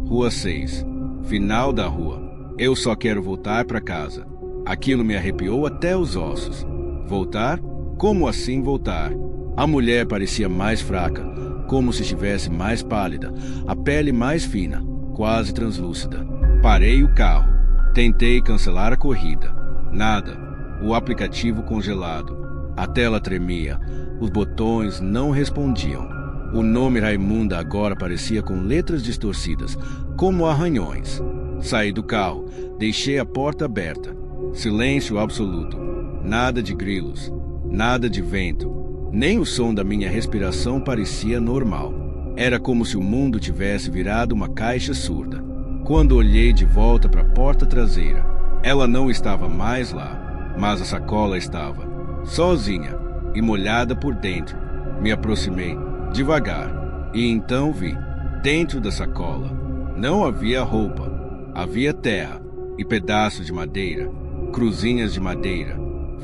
Rua 6, final da rua. Eu só quero voltar para casa. Aquilo me arrepiou até os ossos. Voltar? Como assim voltar? A mulher parecia mais fraca, como se estivesse mais pálida, a pele mais fina, quase translúcida. Parei o carro. Tentei cancelar a corrida. Nada. O aplicativo congelado. A tela tremia. Os botões não respondiam. O nome Raimunda agora parecia com letras distorcidas, como arranhões. Saí do carro. Deixei a porta aberta. Silêncio absoluto. Nada de grilos. Nada de vento. Nem o som da minha respiração parecia normal. Era como se o mundo tivesse virado uma caixa surda. Quando olhei de volta para a porta traseira, ela não estava mais lá, mas a sacola estava sozinha e molhada por dentro. Me aproximei devagar e então vi, dentro da sacola, não havia roupa, havia terra e pedaços de madeira, cruzinhas de madeira,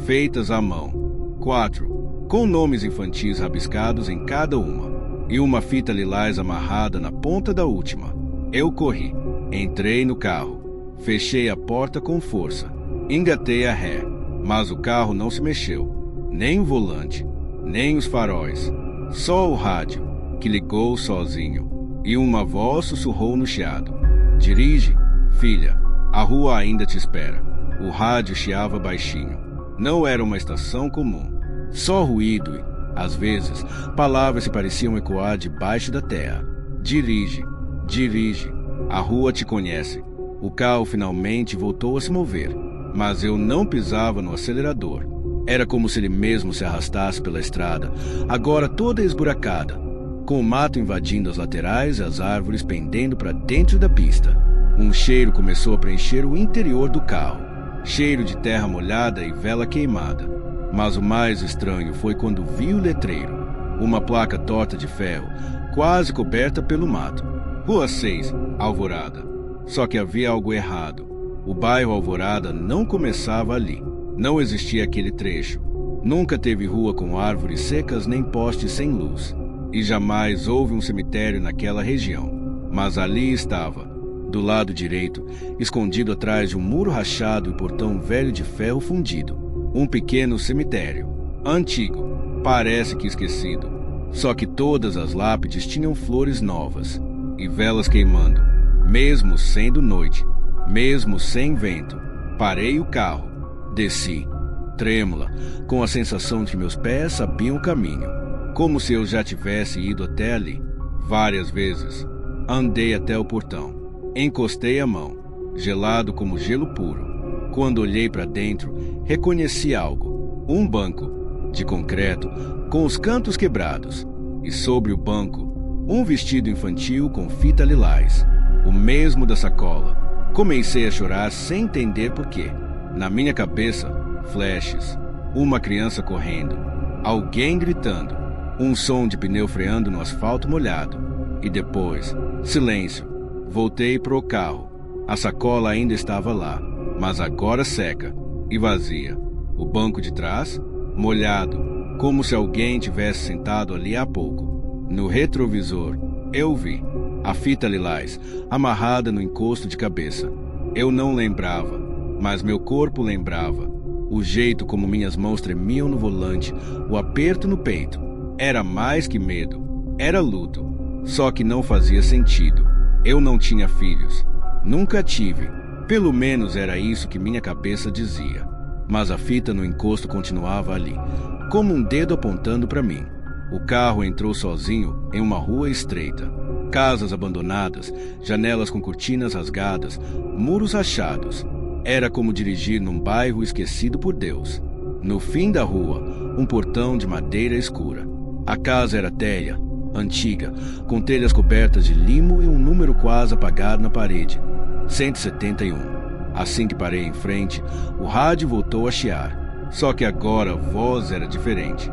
feitas à mão, 4, com nomes infantis rabiscados em cada uma, e uma fita lilás amarrada na ponta da última. Eu corri, entrei no carro, fechei a porta com força, engatei a ré, mas o carro não se mexeu, nem o volante, nem os faróis, só o rádio, que ligou sozinho, e uma voz sussurrou no chiado: "Dirige, filha, a rua ainda te espera." O rádio chiava baixinho. Não era uma estação comum, só ruído e, às vezes, palavras se pareciam ecoar debaixo da terra. "Dirige, dirige, a rua te conhece." O carro finalmente voltou a se mover, mas eu não pisava no acelerador. Era como se ele mesmo se arrastasse pela estrada, agora toda esburacada, com o mato invadindo as laterais e as árvores pendendo para dentro da pista. Um cheiro começou a preencher o interior do carro, cheiro de terra molhada e vela queimada. Mas o mais estranho foi quando vi o letreiro, uma placa torta de ferro, quase coberta pelo mato. Rua 6, Alvorada. Só que havia algo errado. O bairro Alvorada não começava ali. Não existia aquele trecho. Nunca teve rua com árvores secas nem postes sem luz. E jamais houve um cemitério naquela região. Mas ali estava, do lado direito, escondido atrás de um muro rachado e portão velho de ferro fundido, um pequeno cemitério. Antigo, parece que esquecido. Só que todas as lápides tinham flores novas e velas queimando, mesmo sendo noite, mesmo sem vento. Parei o carro. Desci, trêmula, com a sensação de que meus pés sabiam o caminho, como se eu já tivesse ido até ali. Várias vezes. Andei até o portão. Encostei a mão, gelado como gelo puro. Quando olhei para dentro, reconheci algo. Um banco, de concreto, com os cantos quebrados. E sobre o banco, um vestido infantil com fita lilás, o mesmo da sacola. Comecei a chorar sem entender por quê. Na minha cabeça, flashes, uma criança correndo, alguém gritando, um som de pneu freando no asfalto molhado. E depois, silêncio. Voltei para o carro. A sacola ainda estava lá, mas agora seca e vazia. O banco de trás, molhado, como se alguém tivesse sentado ali há pouco. No retrovisor, eu vi a fita lilás amarrada no encosto de cabeça. Eu não lembrava, mas meu corpo lembrava. O jeito como minhas mãos tremiam no volante, o aperto no peito. Era mais que medo, era luto. Só que não fazia sentido. Eu não tinha filhos. Nunca tive. Pelo menos era isso que minha cabeça dizia. Mas a fita no encosto continuava ali, como um dedo apontando para mim. O carro entrou sozinho em uma rua estreita. Casas abandonadas, janelas com cortinas rasgadas, muros rachados. Era como dirigir num bairro esquecido por Deus. No fim da rua, um portão de madeira escura. A casa era telha, antiga, com telhas cobertas de limo e um número quase apagado na parede. 171. Assim que parei em frente, o rádio voltou a chiar. Só que agora a voz era diferente.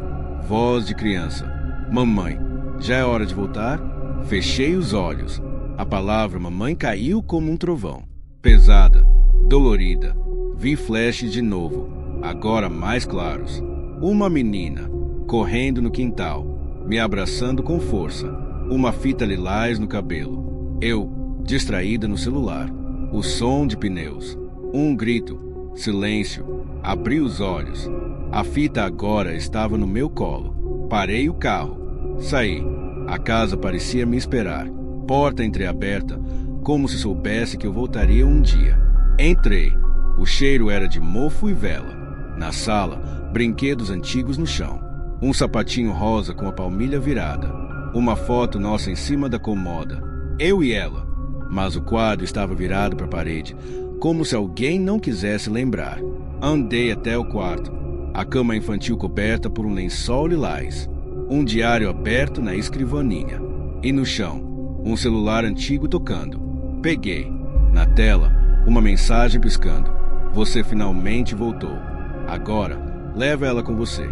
Voz de criança. "Mamãe, já é hora de voltar?" Fechei os olhos. A palavra mamãe caiu como um trovão. Pesada, dolorida. Vi flashes de novo, agora mais claros. Uma menina, correndo no quintal, me abraçando com força. Uma fita lilás no cabelo. Eu, distraída no celular. O som de pneus. Um grito. Silêncio. Abri os olhos. A fita agora estava no meu colo. Parei o carro. Saí. A casa parecia me esperar. Porta entreaberta, como se soubesse que eu voltaria um dia. Entrei. O cheiro era de mofo e vela. Na sala, brinquedos antigos no chão. Um sapatinho rosa com a palmilha virada. Uma foto nossa em cima da comoda. Eu e ela. Mas o quadro estava virado para a parede, como se alguém não quisesse lembrar. Andei até o quarto. A cama infantil coberta por um lençol lilás. Um diário aberto na escrivaninha. E no chão, um celular antigo tocando. Peguei. Na tela, uma mensagem piscando. "Você finalmente voltou." Agora, leva ela com você.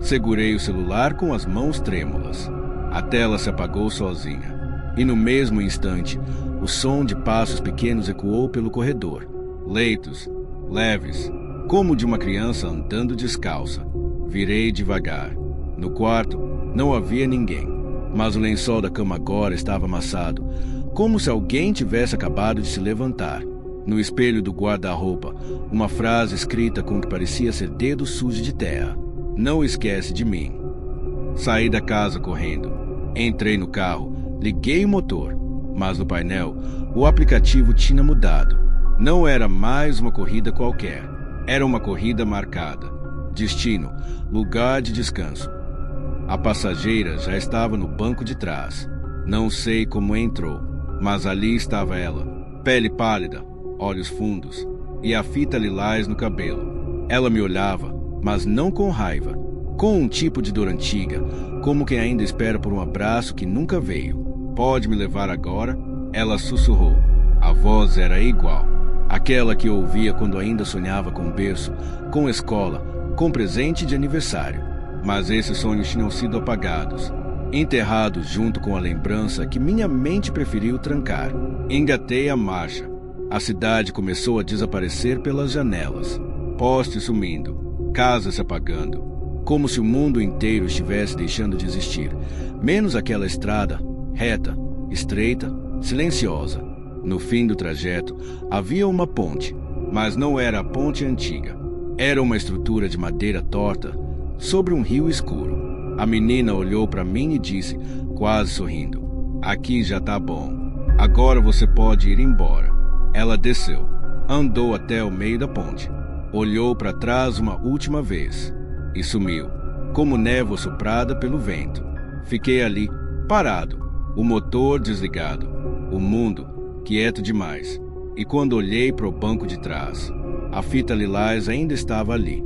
Segurei o celular com as mãos trêmulas. A tela se apagou sozinha. E no mesmo instante, o som de passos pequenos ecoou pelo corredor. Leitos, leves, como de uma criança andando descalça. Virei devagar. No quarto, não havia ninguém. Mas o lençol da cama agora estava amassado, como se alguém tivesse acabado de se levantar. No espelho do guarda-roupa, uma frase escrita com o que parecia ser dedo sujo de terra. Não esquece de mim. Saí da casa correndo. Entrei no carro, liguei o motor. Mas no painel, o aplicativo tinha mudado. Não era mais uma corrida qualquer. Era uma corrida marcada. Destino, lugar de descanso. A passageira já estava no banco de trás. Não sei como entrou, mas ali estava ela. Pele pálida, olhos fundos e a fita lilás no cabelo. Ela me olhava, mas não com raiva, com um tipo de dor antiga, como quem ainda espera por um abraço que nunca veio. Pode me levar agora? Ela sussurrou. A voz era igual. Aquela que eu ouvia quando ainda sonhava com berço, com escola, com presente de aniversário. Mas esses sonhos tinham sido apagados, enterrados junto com a lembrança que minha mente preferiu trancar. Engatei a marcha. A cidade começou a desaparecer pelas janelas. Postes sumindo, casas se apagando, como se o mundo inteiro estivesse deixando de existir, menos aquela estrada, reta, estreita, silenciosa. No fim do trajeto, havia uma ponte, mas não era a ponte antiga. Era uma estrutura de madeira torta, sobre um rio escuro. A menina olhou para mim e disse, quase sorrindo, aqui já tá bom. Agora você pode ir embora. Ela desceu, andou até o meio da ponte, olhou para trás uma última vez e sumiu, como névoa soprada pelo vento. Fiquei ali, parado, o motor desligado, o mundo quieto demais. E quando olhei para o banco de trás, a fita lilás ainda estava ali.